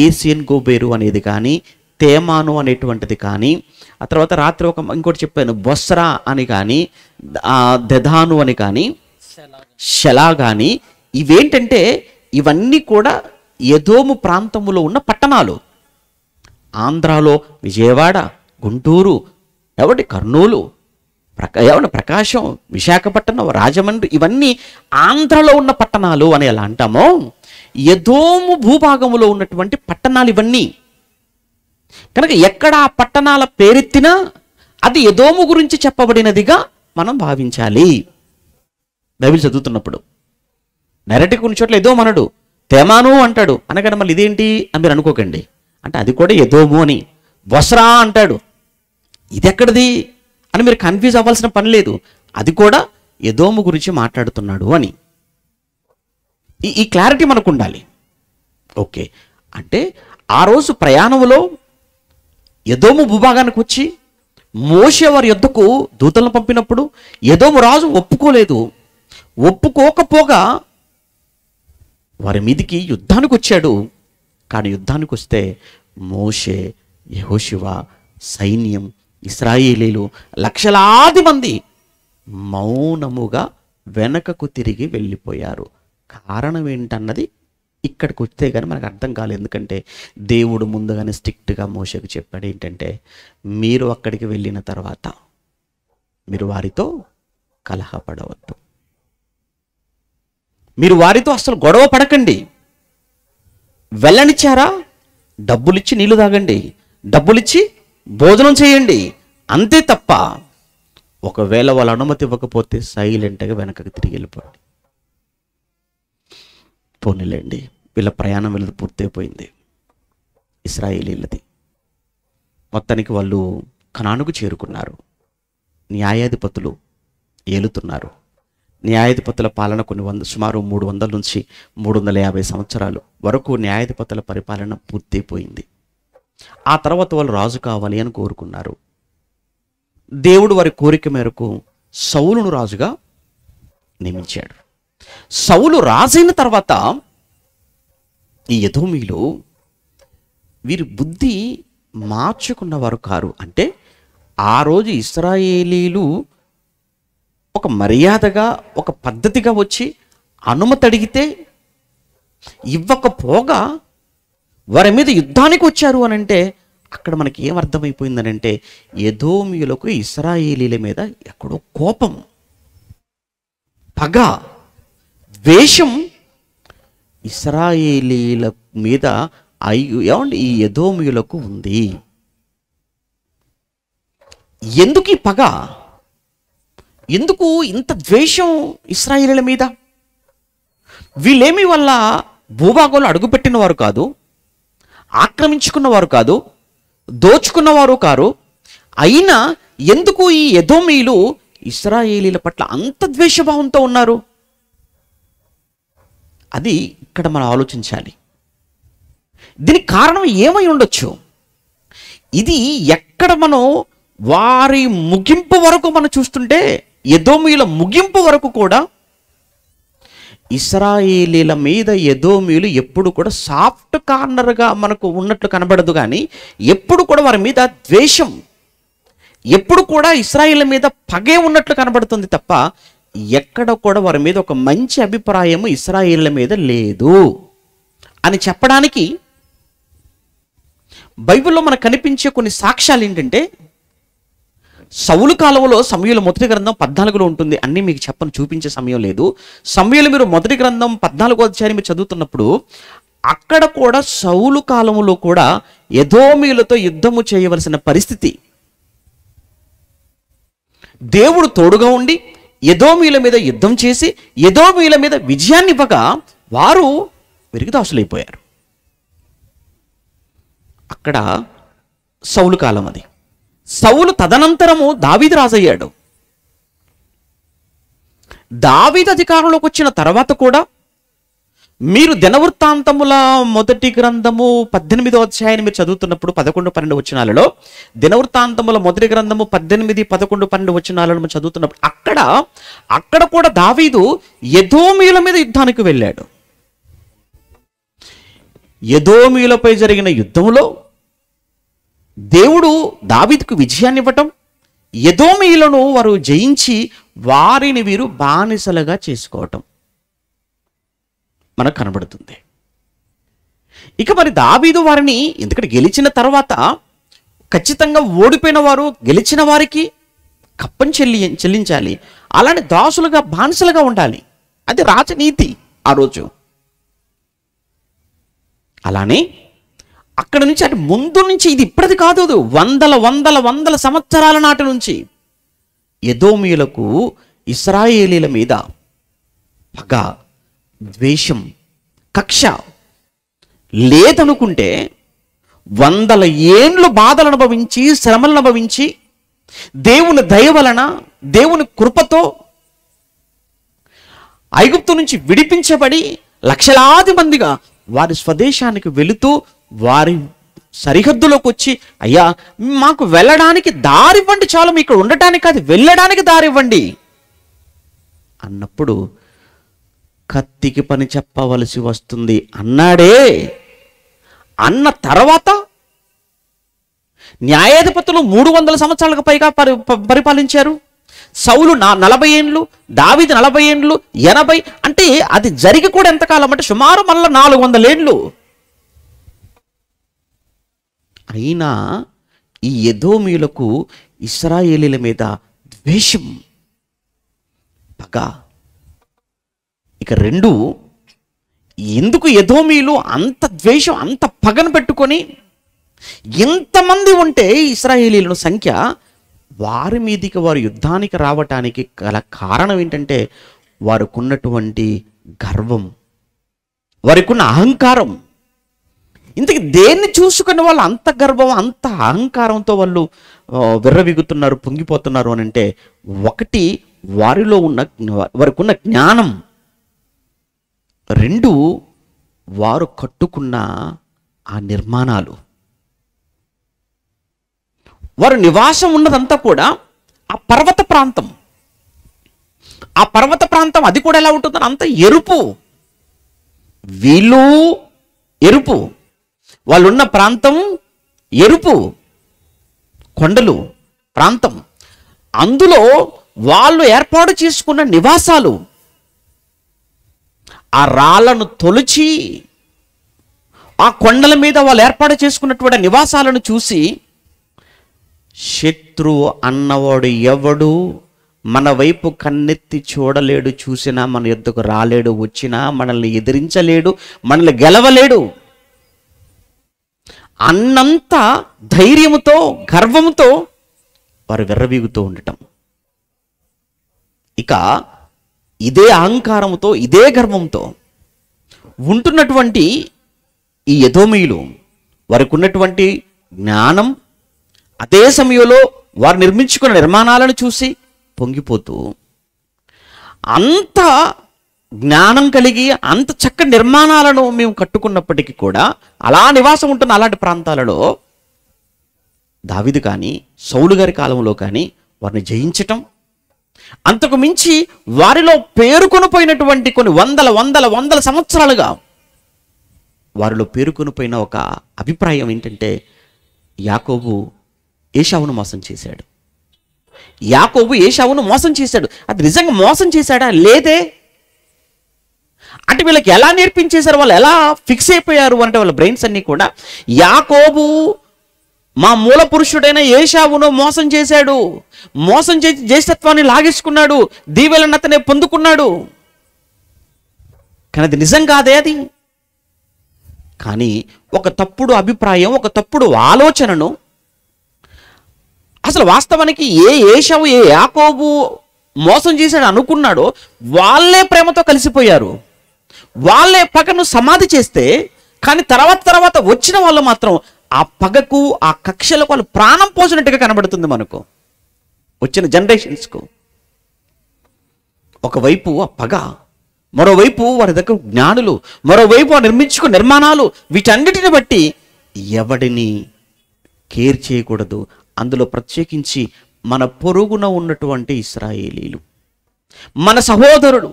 ఏసోన్గెబెరు అనేది కానీ, తేమాను అనేటువంటిది కానీ, ఆ తర్వాత రాత్రి ఇంకోటి చెప్పాను బొస్రా అని కానీ, దెదాను అని కానీ, షెలా కానీ, ఇవేంటంటే ఇవన్నీ కూడా ఎదోము ప్రాంతములో ఉన్న పట్టణాలు. ఆంధ్రాలో విజయవాడ, గుంటూరు, కర్నూలు, ప్రకాశం, విశాఖపట్నం, రాజమండ్రి, ఇవన్నీ ఆంధ్రలో ఉన్న పట్టణాలు అని ఎలా అంటామో, ఎదోము భూభాగములో ఉన్నటువంటి పట్టణాలు ఇవన్నీ. కనుక ఎక్కడ ఆ పట్టణాల పేరెత్తినా అది ఎదోము గురించి చెప్పబడినదిగా మనం భావించాలి. బైబిల్ చదువుతున్నప్పుడు డైరెక్ట్గా కొన్ని చోట్ల ఎదోము అనడు, తేమాను అంటాడు. అనగానే మళ్ళీ ఇదేంటి అని మీరు అనుకోకండి. అంటే అది కూడా ఎదోము అని. బొస్రా అంటాడు, ఇది ఎక్కడిది అని మీరు కన్ఫ్యూజ్ అవ్వాల్సిన పని లేదు. అది కూడా ఎదోము గురించి మాట్లాడుతున్నాడు అని ఈ క్లారిటీ మనకు ఉండాలి. ఓకే, అంటే ఆ రోజు ప్రయాణంలో ఎదోము భూభాగానికి వచ్చి మోషే వారి యొద్దకు దూతలను పంపినప్పుడు ఎదోము రాజు ఒప్పుకోలేదు. ఒప్పుకోకపోగా వారి మీదికి యుద్ధానికి వచ్చాడు. కానీ యుద్ధానికి వస్తే మోషే, యెహోషువ, సైన్యం, ఇశ్రాయేలీలు లక్షలాది మంది మౌనముగా వెనకకు తిరిగి వెళ్ళిపోయారు. కారణం ఏంటన్నది ఇక్కడికి వస్తే కానీ మనకు అర్థం కాలేదు. ఎందుకంటే దేవుడు ముందుగానే స్ట్రిక్ట్గా మోషేకు చెప్పాడు ఏంటంటే, మీరు అక్కడికి వెళ్ళిన తర్వాత మీరు వారితో కలహపడవద్దు, మీరు వారితో అసలు గొడవ పడకండి. వెళ్ళనిచ్చారా, డబ్బులిచ్చి నీళ్లు తాగండి, డబ్బులిచ్చి భోజనం చేయండి, అంతే తప్ప ఒకవేళ వాళ్ళ అనుమతి ఇవ్వకపోతే సైలెంట్గా వెనకకి తిరిగి వెళ్ళిపోండి. పోనీలేండి, వీళ్ళ ప్రయాణం వీళ్ళది పూర్తయిపోయింది, ఇశ్రాయేలీలది. మొత్తానికి వాళ్ళు కనానుకు చేరుకున్నారు. న్యాయాధిపతులు ఏలుతున్నారు. న్యాయాధిపతుల పాలన సుమారు 300 నుంచి 350 సంవత్సరాలు వరకు న్యాయాధిపతుల పరిపాలన పూర్తయిపోయింది. ఆ తర్వాత వాళ్ళు రాజు కావాలి అని కోరుకున్నారు. దేవుడు వారి కోరిక మేరకు సౌలును రాజుగా నియమించాడు. సౌలు రాజైన తర్వాత ఈ ఎదోమీయులు వీరి బుద్ధి మార్చుకున్నవారు కారు. అంటే ఆ రోజు ఇశ్రాయేలీలు ఒక మర్యాదగా, ఒక పద్ధతిగా వచ్చి అనుమతి అడిగితే ఇవ్వకపోగా వారి మీద యుద్ధానికి వచ్చారు అని అంటే అక్కడ మనకి ఏం అర్థమైపోయిందనంటే, ఎదోమీయులకు ఇశ్రాయేలీల మీద ఎక్కడో కోపం, పగ, ద్వేషం ఇశ్రాయేలీల మీద ఏమండి ఈ ఎదోమీయులకు ఉంది. ఎందుకు ఈ పగ, ఎందుకు ఇంత ద్వేషం ఇశ్రాయేలీల మీద? వీళ్ళేమి వల్ల భూభాగంలో అడుగుపెట్టిన వారు కాదు, ఆక్రమించుకున్నవారు కాదు, దోచుకున్నవారు కారు. అయినా ఎందుకు ఈ ఎదోమీయులు ఇశ్రాయేలీల పట్ల అంత ద్వేషభావంతో ఉన్నారు? అది ఇక్కడ మనం ఆలోచించాలి. దీనికి కారణం ఏమై ఉండొచ్చు? ఇది ఎక్కడ మనం వారి ముగింపు వరకు మనం చూస్తుంటే, ఎదోమీయుల ముగింపు వరకు కూడా ఇశ్రాయేలీల మీద ఎదోమీయులు ఎప్పుడు కూడా సాఫ్ట్ కార్నర్గా మనకు ఉన్నట్లు కనబడదు. కానీ ఎప్పుడు కూడా వారి మీద ద్వేషం, ఎప్పుడు కూడా ఇశ్రాయేలీల మీద పగే ఉన్నట్లు కనబడుతుంది తప్ప ఎక్కడ కూడా వారి మీద ఒక మంచి అభిప్రాయము ఇశ్రాయేలీల మీద లేదు అని చెప్పడానికి బైబిల్లో మనకు కనిపించే కొన్ని సాక్ష్యాలు ఏంటంటే, సౌలు కాలంలో సమూయేలు మొదటి గ్రంథం 14లో ఉంటుంది. అన్నీ మీకు చెప్పను, చూపించే సమయం లేదు. సమూయేలు మీరు మొదటి గ్రంథం 14వ అధ్యాయం మీరు చదువుతున్నప్పుడు అక్కడ కూడా సౌలు కాలంలో కూడా ఎదోమీయులతో యుద్ధము చేయవలసిన పరిస్థితి. దేవుడు తోడుగా ఉండి ఎదోమీయుల మీద యుద్ధం చేసి ఎదోమీయుల మీద విజయాన్ని ఇవ్వగా వారు విరిగిదాసులైపోయారు. అక్కడ సౌలు కాలం అది. సౌలు తదనంతరము దావీదు రాజయ్యాడు. దావీదు అధికారంలోకి వచ్చిన తర్వాత కూడా మీరు దినవృత్తాంతముల మొదటి గ్రంథము 18వ అధ్యాయాన్ని మీరు చదువుతున్నప్పుడు 11, 12 వచనాలలో, దినవృత్తాంతముల మొదటి గ్రంథము 18, 11, 12 వచనాలను చదువుతున్నప్పుడు అక్కడ కూడా దావీదు ఎదోమీయుల మీద యుద్ధానికి వెళ్ళాడు. ఎదోమీయులపై జరిగిన యుద్ధంలో దేవుడు దావీదుకు విజయాన్ని ఇవ్వటం, ఎదోమీయులను వారు జయించి వారిని వీరు బానిసలుగా చేసుకోవటం మనకు కనబడుతుంది. ఇక మరి దావీదు వారిని ఎందుకంటే గెలిచిన తర్వాత ఖచ్చితంగా ఓడిపోయిన వారు గెలిచిన వారికి కప్పం చెల్లించాలి. అలానే దాసులుగా బానిసలుగా ఉండాలి. అది రాజనీతి ఆ రోజు. అలానే అక్కడ నుంచి అంటే ముందు నుంచి, ఇది ఇప్పటిది కాదు, వందల సంవత్సరాల నాటి నుంచి ఎదోమీయులకు ఇశ్రాయేలీల మీద పగ, ద్వేషం, కక్ష లేదనుకుంటే 100 ఏండ్లు బాధలు అనుభవించి, శ్రమలను అనుభవించి, దేవుని దయ వలన, దేవుని కృపతో ఐగుప్తు నుంచి విడిపించబడి లక్షలాది మందిగా వారి స్వదేశానికి వెళుతూ వారి సరిహద్దులోకి వచ్చి, అయ్యా మాకు వెళ్ళడానికి దారి ఇవ్వండి, చాలు, మీ ఇక్కడ ఉండటానికి కాదు, వెళ్ళడానికి దారి ఇవ్వండి అన్నప్పుడు కత్తికి పని చెప్పవలసి వస్తుంది అన్నాడే. అన్న తర్వాత న్యాయాధిపతులు 300 సంవత్సరాలకు పైగా పరిపాలించారు. సౌలు 40 ఏండ్లు, దావీదు 40 ఏండ్లు, 80, అంటే అది జరిగి కూడా ఎంతకాలం అంటే సుమారు మళ్ళీ 400 ఏండ్లు. అయినా ఈ ఎదోమీయులకు ఇశ్రాయేలీల మీద ద్వేషం, పగ. ఇక రెండు, ఎందుకు ఎదోమీయులు అంత ద్వేషం, అంత పగను పెట్టుకొని ఎంతమంది ఉంటే ఇశ్రాయేలీల సంఖ్య, వారి మీదికి వారు యుద్ధానికి రావటానికి గల కారణం ఏంటంటే వారికి ఉన్నటువంటి గర్వం, వారికి ఉన్న అహంకారం. ఇంతకీ దేన్ని చూసుకుని వాళ్ళు అంత గర్వం, అంత అహంకారంతో వాళ్ళు విర్రవిగుతున్నారు, పొంగిపోతున్నారు అని అంటే, ఒకటి వారికి ఉన్న జ్ఞానం, రెండు వారు కట్టుకున్న ఆ నిర్మాణాలు. వారు నివాసం ఉన్నదంతా కూడా ఆ పర్వత ప్రాంతం. ఆ పర్వత ప్రాంతం అది కూడా ఎలా ఉంటుందని అంత ఎరుపు, వీళ్ళు ఎరుపు, వాళ్ళున్న ప్రాంతం ఎరుపు, కొండలు ప్రాంతం. అందులో వాళ్ళు ఏర్పాటు చేసుకున్న నివాసాలు, ఆ రాళ్లను తొలిచి ఆ కొండల మీద వాళ్ళు ఏర్పాటు చేసుకున్నటువంటి నివాసాలను చూసి, శత్రువు అన్నవాడు ఎవడు మన వైపు కన్నెత్తి చూడలేడు, చూసినా మన యొద్దకు రాలేడు, వచ్చినా మనల్ని ఎదిరించలేడు, మనల్ని గెలవలేడు అన్నంత ధైర్యముతో, గర్వంతో వారు విర్రవీగుతూ ఉండటం. ఇక ఇదే అహంకారంతో, ఇదే గర్వంతో ఉంటున్నటువంటి ఈ ఎదోమీయులు, వారికి ఉన్నటువంటి జ్ఞానం, అదే సమయంలో వారు నిర్మించుకున్న నిర్మాణాలను చూసి పొంగిపోతూ, అంత జ్ఞానం కలిగి అంత చక్కటి నిర్మాణాలను మేము కట్టుకున్నప్పటికీ కూడా అలా నివాసం ఉంటున్న అలాంటి ప్రాంతాలలో దావీదు కానీ సౌలు గారి కాలంలో కానీ వారిని జయించటం, అంతకు మించి వారిలో పేరుకొనిపోయినటువంటి కొన్ని వందల సంవత్సరాలుగా వారిలో పేరుకొనిపోయిన ఒక అభిప్రాయం ఏంటంటే, యాకోబు ఏశావును మోసం చేశాడు. యాకోబు ఏశావును మోసం చేశాడు. అది నిజంగా మోసం చేశాడా? లేదే. అంటే వీళ్ళకి ఎలా నేర్పించేశారు, వాళ్ళు ఎలా ఫిక్స్ అయిపోయారు అంటే వాళ్ళ బ్రెయిన్స్ అన్నీ కూడా, యాకోబు మా మూల పురుషుడైన ఏశావును మోసం చేశాడు, మోసం చేసి జ్యేష్ఠత్వాన్ని లాగేసుకున్నాడు, దీవెలను అతనే పొందుకున్నాడు. కానీ అది నిజం కాదే. అది కానీ ఒక తప్పుడు అభిప్రాయం, ఒక తప్పుడు ఆలోచనను, అసలు వాస్తవానికి ఏశావు ఏ యాకోబు మోసం చేశాడు అనుకున్నాడో వాళ్ళే ప్రేమతో కలిసిపోయారు, వాళ్ళే పగను సమాధి చేస్తే, కానీ తర్వాత వచ్చిన వాళ్ళు మాత్రం ఆ పగకు, ఆ కక్షలకు వాళ్ళు ప్రాణం పోసినట్టుగా కనబడుతుంది మనకు వచ్చిన జనరేషన్స్కు. ఒకవైపు ఆ పగ, మరోవైపు వారి దగ్గర జ్ఞానులు, మరోవైపు వారు నిర్మించుకున్న నిర్మాణాలు, వీటన్నిటిని బట్టి ఎవడిని కేర్ చేయకూడదు. అందులో ప్రత్యేకించి మన పొరుగున ఉన్నటువంటి ఇశ్రాయేలీలు, మన సహోదరుడు,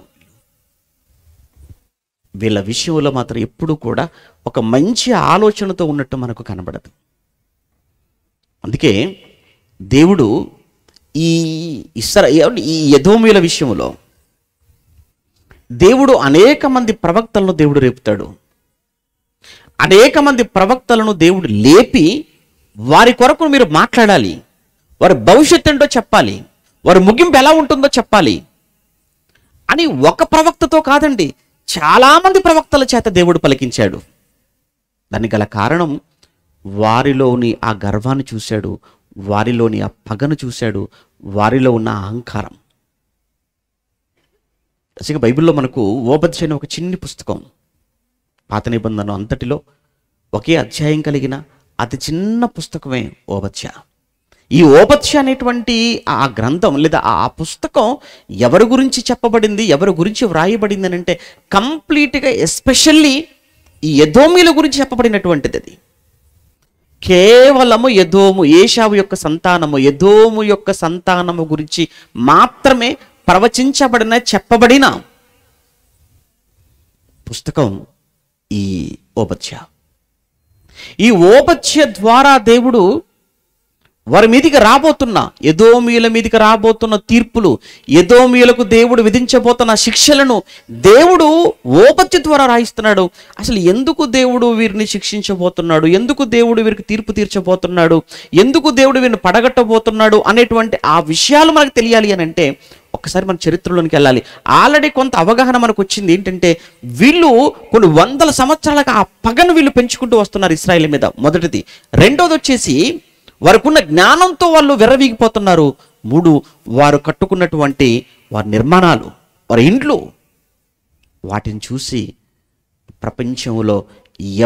వీళ్ళ విషయంలో మాత్రం ఎప్పుడు కూడా ఒక మంచి ఆలోచనతో ఉన్నట్టు మనకు కనబడదు. అందుకే దేవుడు ఈ ఎదోమీయుల విషయంలో దేవుడు అనేక మంది ప్రవక్తలను దేవుడు రేపుతాడు. అనేక మంది ప్రవక్తలను దేవుడు లేపి వారి కొరకు మీరు మాట్లాడాలి, వారి భవిష్యత్తు ఏంటో చెప్పాలి, వారి ముగింపు ఎలా ఉంటుందో చెప్పాలి అని ఒక ప్రవక్తతో కాదండి, చాలామంది ప్రవక్తల చేత దేవుడు పలికించాడు. దానికి గల కారణం వారిలోని ఆ గర్వాన్ని చూశాడు, వారిలోని ఆ పగను చూశాడు, వారిలో ఉన్న అహంకారం. అసలు బైబిల్లో మనకు ఓబద్య అనే ఒక చిన్ని పుస్తకం, పాత నిబంధన అంతటిలో ఒకే అధ్యాయం కలిగిన అతి చిన్న పుస్తకమే ఓబద్య. ఈ ఓబద్య అనేటువంటి ఆ గ్రంథం లేదా ఆ పుస్తకం ఎవరి గురించి చెప్పబడింది, ఎవరి గురించి వ్రాయబడింది అని అంటే కంప్లీట్గా ఎస్పెషల్లీ ఈ ఎదోమీయుల గురించి చెప్పబడినటువంటిది. అది కేవలము ఎదోము, ఏశావు యొక్క సంతానము, ఎదోము యొక్క సంతానము గురించి మాత్రమే ప్రవచించబడిన, చెప్పబడిన పుస్తకం ఈ ఓబద్య. ఈ ఓబద్య ద్వారా దేవుడు వారి మీదికి రాబోతున్న, ఎదోమీయుల మీదికి రాబోతున్న తీర్పులు, ఎదోమీయులకు దేవుడు విధించబోతున్న శిక్షలను దేవుడు ఓబద్య ద్వారా రాయిస్తున్నాడు. అసలు ఎందుకు దేవుడు వీరిని శిక్షించబోతున్నాడు, ఎందుకు దేవుడు వీరికి తీర్పు తీర్చబోతున్నాడు, ఎందుకు దేవుడు వీరిని పడగట్టబోతున్నాడు అనేటువంటి ఆ విషయాలు మనకు తెలియాలి అని అంటే ఒకసారి మన చరిత్రలోనికి వెళ్ళాలి. ఆల్రెడీ కొంత అవగాహన మనకు వచ్చింది. ఏంటంటే వీళ్ళు కొన్ని వందల సంవత్సరాలుగా ఆ పగను వీళ్ళు పెంచుకుంటూ వస్తున్నారు ఇశ్రాయేలు మీద, మొదటిది. రెండోది వచ్చేసి వారికున్న జ్ఞానంతో వాళ్ళు విర్రవీగిపోతున్నారు. 3, వారు కట్టుకున్నటువంటి వారి నిర్మాణాలు, వారి ఇండ్లు, వాటిని చూసి ప్రపంచంలో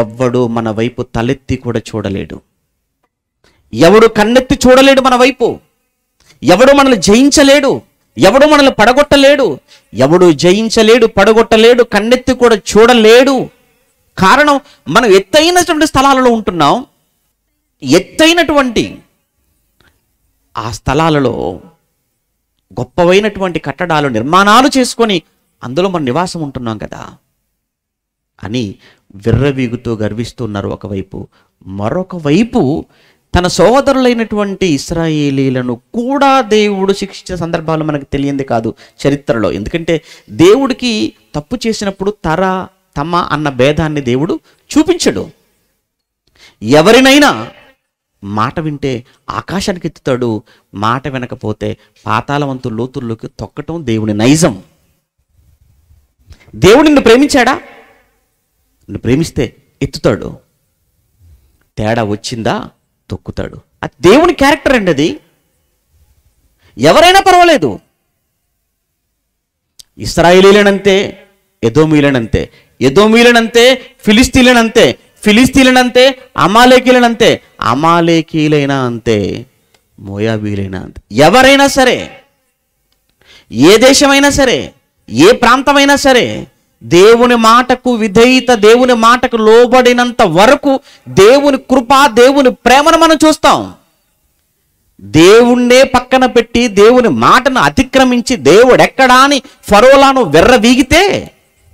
ఎవ్వడు మన వైపు తలెత్తి కూడా చూడలేడు, ఎవడు కన్నెత్తి చూడలేడు మన వైపు, ఎవడు మనల్ని జయించలేడు, ఎవడు మనల్ని పడగొట్టలేడు, ఎవడు జయించలేడు, పడగొట్టలేడు, కన్నెత్తి కూడా చూడలేడు. కారణం, మనం ఎత్తైనటువంటి స్థలాలలో ఉంటున్నాం. ఎత్తైనటువంటి ఆ స్థలాలలో గొప్పవైనటువంటి కట్టడాలు, నిర్మాణాలు చేసుకొని అందులో మనం నివాసం ఉంటున్నాం కదా అని విర్రవీగుతూ గర్విస్తున్నారు ఒకవైపు. మరొక వైపు తన సోదరులైనటువంటి ఇశ్రాయేలీలను కూడా దేవుడు శిక్షించిన సందర్భాలు మనకు తెలియంది కాదు చరిత్రలో. ఎందుకంటే దేవుడికి తప్పు చేసినప్పుడు తమ అన్న భేదాన్ని దేవుడు చూపించడు. ఎవరినైనా మాట వింటే ఆకాశానికి ఎత్తుతాడు, మాట వినకపోతే పాతాళవంతు లోతుల్లోకి తొక్కటం దేవుని నైజం. దేవుడు నిన్ను ప్రేమించాడా? నిన్ను ప్రేమిస్తే ఎత్తుతాడు, తేడా వచ్చిందా తొక్కుతాడు. అది దేవుని క్యారెక్టర్ అండి. అది ఎవరైనా పర్వాలేదు. ఇశ్రాయేలీలనంతే, ఎదోమీయులనంతే, ఎదోమీయులనంతే, ఫిలిస్తీన్లనంతే, ఫిలిస్తీన్లనంతే, అమాలేకీలనంతే, అమాలేకీలైనా అంతే, మోయాబీలైనా అంతే. ఎవరైనా సరే, ఏ దేశమైనా సరే, ఏ ప్రాంతమైనా సరే, దేవుని మాటకు విధేయత, దేవుని మాటకు లోబడినంత వరకు దేవుని కృప, దేవుని ప్రేమను మనం చూస్తాం. దేవుణ్ణే పక్కన పెట్టి దేవుని మాటను అతిక్రమించి దేవుడు ఎక్కడా అని ఫరోలాను వెర్రవీగితే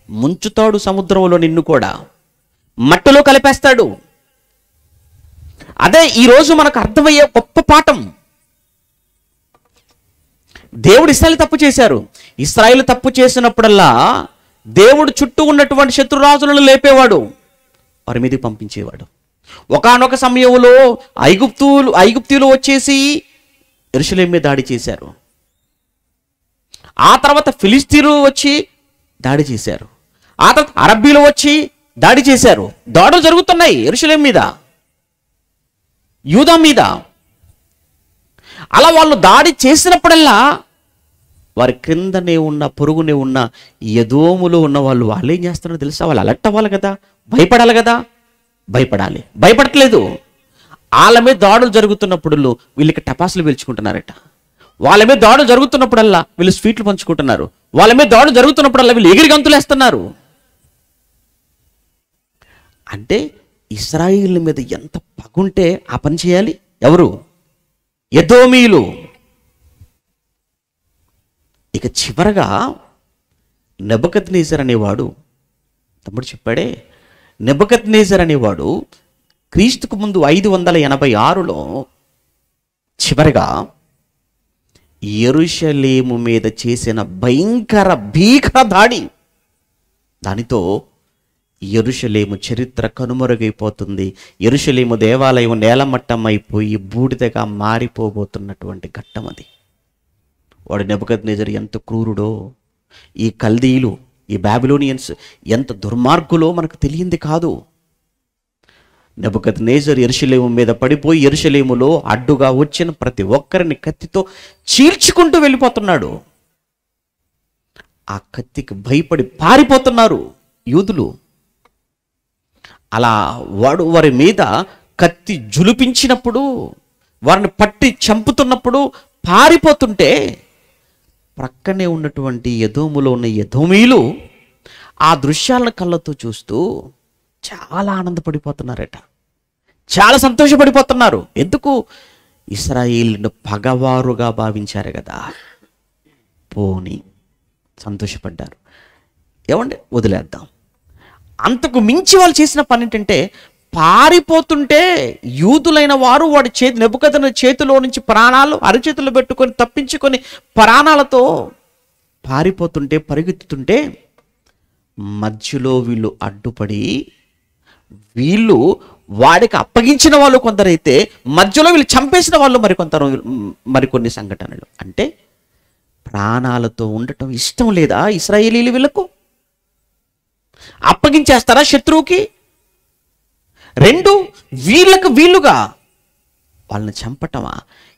ముంచుతాడు సముద్రంలో, నిన్ను కూడా మట్టిలో కలిపేస్తాడు. అదే ఈరోజు మనకు అర్థమయ్యే గొప్ప పాఠం. దేవుడు ఇశ్రాయేలు తప్పు చేశారు. ఇశ్రాయేలు తప్పు చేసినప్పుడల్లా దేవుడు చుట్టూ ఉన్నటువంటి శత్రురాజులను లేపేవాడు, వారి మీదకి పంపించేవాడు. ఒకానొక సమయంలో ఐగుప్తీయులు వచ్చేసి యెరూషలేము మీద దాడి చేశారు. ఆ తర్వాత ఫిలిస్తీన్లు వచ్చి దాడి చేశారు. ఆ తర్వాత అరబ్బీలు వచ్చి దాడి చేశారు. దాడులు జరుగుతున్నాయి యెరూషలేము మీద, యూదా మీద. అలా వాళ్ళు దాడి చేసినప్పుడల్లా వారి క్రిందనే ఉన్న, పొరుగునే ఉన్న ఎదోములో ఉన్న వాళ్ళు ఏం చేస్తున్నారో తెలుసా? వాళ్ళు అలర్ట్ అవ్వాలి కదా, భయపడాలి కదా. భయపడట్లేదు. వాళ్ళ మీద దాడులు జరుగుతున్నప్పుడు వీళ్ళకి టపాసులు పీల్చుకుంటున్నారట. వాళ్ళ మీద దాడులు జరుగుతున్నప్పుడల్లా వీళ్ళు స్వీట్లు పంచుకుంటున్నారు. వాళ్ళ మీద దాడులు జరుగుతున్నప్పుడల్లా వీళ్ళు ఎగిరి గంతులేస్తున్నారు. అంటే ఇశ్రాయేలు మీద ఎంత పగుంటే ఆ పని చేయాలి ఎవరు? ఎదోమీయులు. ఇక చివరగా నెబుకద్నెజర్ అనేవాడు, తమ్ముడు చెప్పాడే, నెబుకద్నెజర్ అనేవాడు క్రీస్తుకు ముందు 586లో చివరగా యెరూషలేము మీద చేసిన భీకర దాడి, దానితో యెరూషలేము చరిత్ర కనుమరుగైపోతుంది. యెరూషలేము దేవాలయం నేలమట్టం అయిపోయి బూడిదగా మారిపోబోతున్నటువంటి ఘట్టం అది. వాడు నెబుకద్నెజర్ ఎంత క్రూరుడో, ఈ కల్దీయులు, ఈ బాబిలోనియన్స్ ఎంత దుర్మార్గులో మనకు తెలియంది కాదు. నెబుకద్నెజర్ యెరూషలేము మీద పడిపోయి యెరూషలేములో అడ్డుగా వచ్చిన ప్రతి ఒక్కరిని కత్తితో చీల్చుకుంటూ వెళ్ళిపోతున్నాడు. ఆ కత్తికి భయపడి పారిపోతున్నారు యూదులు. అలా వాడు వారి మీద కత్తి జులిపించినప్పుడు, వారిని పట్టి చంపుతున్నప్పుడు పారిపోతుంటే ప్రక్కనే ఉన్నటువంటి ఎదోములో ఉన్న ఎదోమీయులు ఆ దృశ్యాలను కళ్ళతో చూస్తూ చాలా ఆనందపడిపోతున్నారట. చాలా సంతోషపడిపోతున్నారు. ఎందుకు? ఇశ్రాయేలును పగవారుగా భావించారు కదా, పోని సంతోషపడ్డారు. ఏమండి, వదిలేద్దాం. అంతకు మించి వాళ్ళు చేసిన పని ఏంటంటే, పారిపోతుంటే యూదులైన వారు వాడి నెబుకద్నెజరు చేతిలో నుంచి ప్రాణాలు అరచేతులు పెట్టుకొని తప్పించుకొని ప్రాణాలతో పారిపోతుంటే, పరిగెత్తుతుంటే మధ్యలో వీళ్ళు అడ్డుపడి, వీళ్ళు వాడికి అప్పగించిన వాళ్ళు కొందరైతే మధ్యలో వీళ్ళు చంపేసిన వాళ్ళు మరికొన్ని సంఘటనలు. అంటే ప్రాణాలతో ఉండటం ఇష్టం లేదా ఇశ్రాయేలీలు? వీళ్ళకు అప్పగించేస్తారా శత్రువుకి? రెండు, వీళ్ళుగా వాళ్ళని చంపటమా?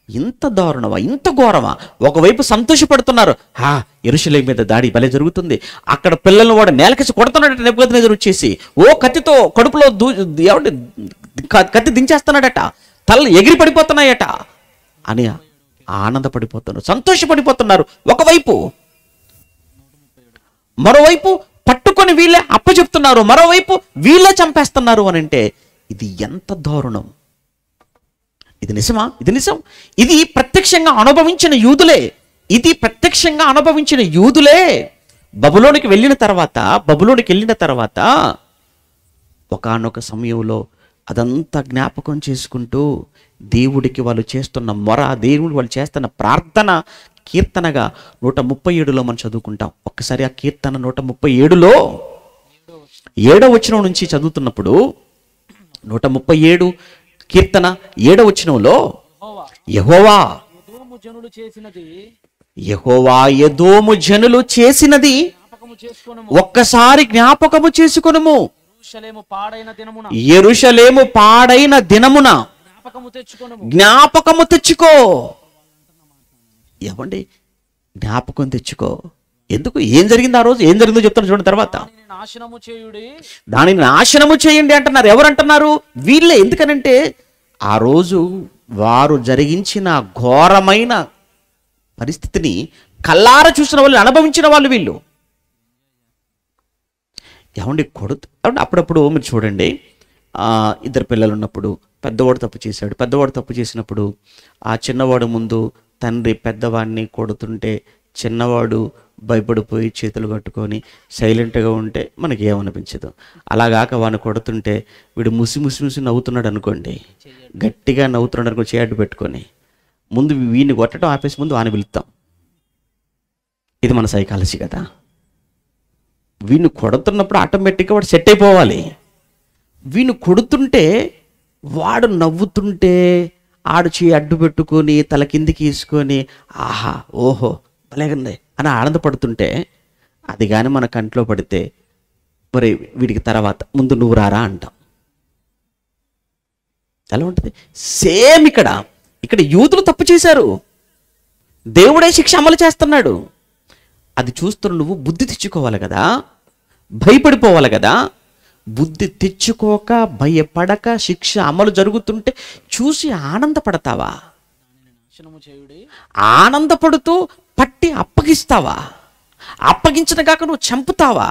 ఇంత దారుణమా, ఇంత ఘోరమా? ఒకవైపు సంతోషపడుతున్నారు, యెరూషలేము మీద దాడి భలే జరుగుతుంది, అక్కడ పిల్లలను వాడు నేలకేసి కొడుతున్నాడట నెబుకద్నెజరు వచ్చేసి, కత్తితో కడుపులో కత్తి దించేస్తున్నాడట, తలలు ఎగిరి పడిపోతున్నాయట అని ఆనందపడిపోతున్నారు, సంతోషపడిపోతున్నారు ఒకవైపు. మరోవైపు పట్టుకొని వీళ్ళే అప్పచెప్తున్నారు, మరోవైపు వీళ్ళే చంపేస్తున్నారు అని అంటే ఇది ఎంత దారుణం! ఇది నిజమా? ఇది నిజం. ఇది ప్రత్యక్షంగా అనుభవించిన యూదులే. బబులోనికి వెళ్ళిన తర్వాత ఒకానొక సమయంలో అదంతా జ్ఞాపకం చేసుకుంటూ దేవుడికి వాళ్ళు చేస్తున్న మొర, దేవుడికి వాళ్ళు చేస్తున్న ప్రార్థన కీర్తనగా 137లో మనం చదువుకుంటాం. ఒక్కసారి ఆ కీర్తన 137లో 7వ వచనం నుంచి చదువుతున్నప్పుడు, 137 కీర్తన 7వ వచనంలో, యెహోవా ఎదోము జనులు చేసినది ఒక్కసారి జ్ఞాపకము చేసుకొనుము. యెరూషలేము పాడైన దినమున జ్ఞాపకము తెచ్చుకో. ఏమండి, జ్ఞాపకం తెచ్చుకో. ఎందుకు? ఏం జరిగింది ఆ రోజు? ఏం జరిగిందో చెప్తాను చూడండి. తర్వాత దానిని నాశనము చేయండి అంటున్నారు. ఎవరంటున్నారు? వీళ్ళే. ఎందుకనంటే ఆ రోజు వారు జరిగించిన ఘోరమైన పరిస్థితిని కల్లార చూసిన వాళ్ళు, అనుభవించిన వాళ్ళు వీళ్ళు. ఏమండి, అప్పుడప్పుడు మీరు చూడండి, ఇద్దరు పిల్లలు ఉన్నప్పుడు పెద్దవాడు తప్పు చేశాడు. పెద్దవాడు తప్పు చేసినప్పుడు ఆ చిన్నవాడు ముందు తండ్రి పెద్దవాడిని కొడుతుంటే చిన్నవాడు భయపడిపోయి చేతులు కట్టుకొని సైలెంట్గా ఉంటే మనకి ఏమనిపించదు. అలాగాక వాడిని కొడుతుంటే వీడు ముసి నవ్వుతున్నాడు అనుకోండి, గట్టిగా నవ్వుతున్నాడు అనుకో, చేయడ్డు పెట్టుకొని ముందు వీడిని కొట్టడం ఆపేసి ముందు వాడిని పిలుస్తాం. ఇది మన సైకాలజీ కదా. వీడిని కొడుతున్నప్పుడు ఆటోమేటిక్గా వాడు సెట్ అయిపోవాలి. వీడిని కొడుతుంటే వాడు నవ్వుతుంటే ఆడు చేయి అడ్డు పెట్టుకొని తల కిందికి తీసుకొని ఆహా ఓహో భలేగుంది అని ఆనందపడుతుంటే, అది కానీ మన కంట్లో పడితే మరి వీడికి తర్వాత ముందు నువ్వు రారా అంటాం. ఎలా ఉంటుంది? సేమ్ ఇక్కడ యూదులు తప్పు చేశారు, దేవుడే శిక్ష అమలు చేస్తున్నాడు. అది చూస్తున్న నువ్వు బుద్ధి తెచ్చుకోవాలి కదా, భయపడిపోవాలి కదా. బుద్ధి తెచ్చుకోక భయపడక శిక్ష అమలు జరుగుతుంటే చూసి ఆనందపడతావా? ఆనందపడుతూ పట్టి అప్పగిస్తావా? అప్పగించిన కాక నువ్వు చంపుతావా?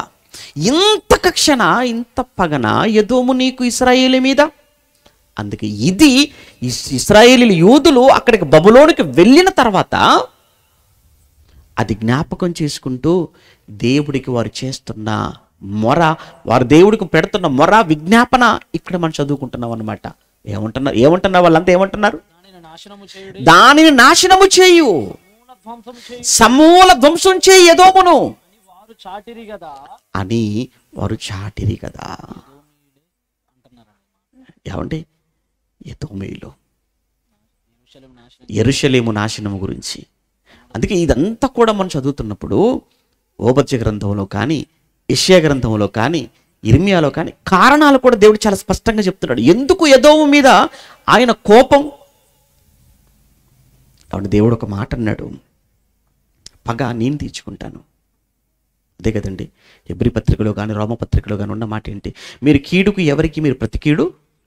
ఇంత కక్షణ, ఇంత పగన ఎదోము నీకు ఇశ్రాయేలు మీద. అందుకే ఇది ఇశ్రాయేలీయులు, యూదులు అక్కడికి బబులోనికి వెళ్ళిన తర్వాత అది జ్ఞాపకం చేసుకుంటూ దేవుడికి వారు చేస్తున్న మొర, వారు దేవుడికి పెడుతున్న మొర, విజ్ఞాపన ఇక్కడ మనం చదువుకుంటున్నాం అన్నమాట. ఏమంటున్నారు వాళ్ళంతా? ఏమంటున్నారు? దానిని నాశనము చేయు, సమూల ధ్వంసం చేయి ఎదోమును అని వారు చాటిరి కదా. ఏమండి, ఎదోమీయులు యెరూషలేము నాశనము గురించి. అందుకే ఇదంతా కూడా మనం చదువుతున్నప్పుడు ఓబద్య గ్రంథంలో కానీ, యెషయా గ్రంథంలో కానీ, ఇర్మియాలో కానీ కారణాలు కూడా దేవుడు చాలా స్పష్టంగా చెప్తున్నాడు. ఎందుకు ఎదోము మీద ఆయన కోపం? కాబట్టి దేవుడు ఒక మాట అన్నాడు, పగ నేను తీర్చుకుంటాను. అదే కదండి హెబ్రీ పత్రికలో కానీ రోమపత్రికలో కానీ ఉన్న మాట ఏంటి? మీరు కీడుకు ఎవరికి మీరు ప్రతి కీడు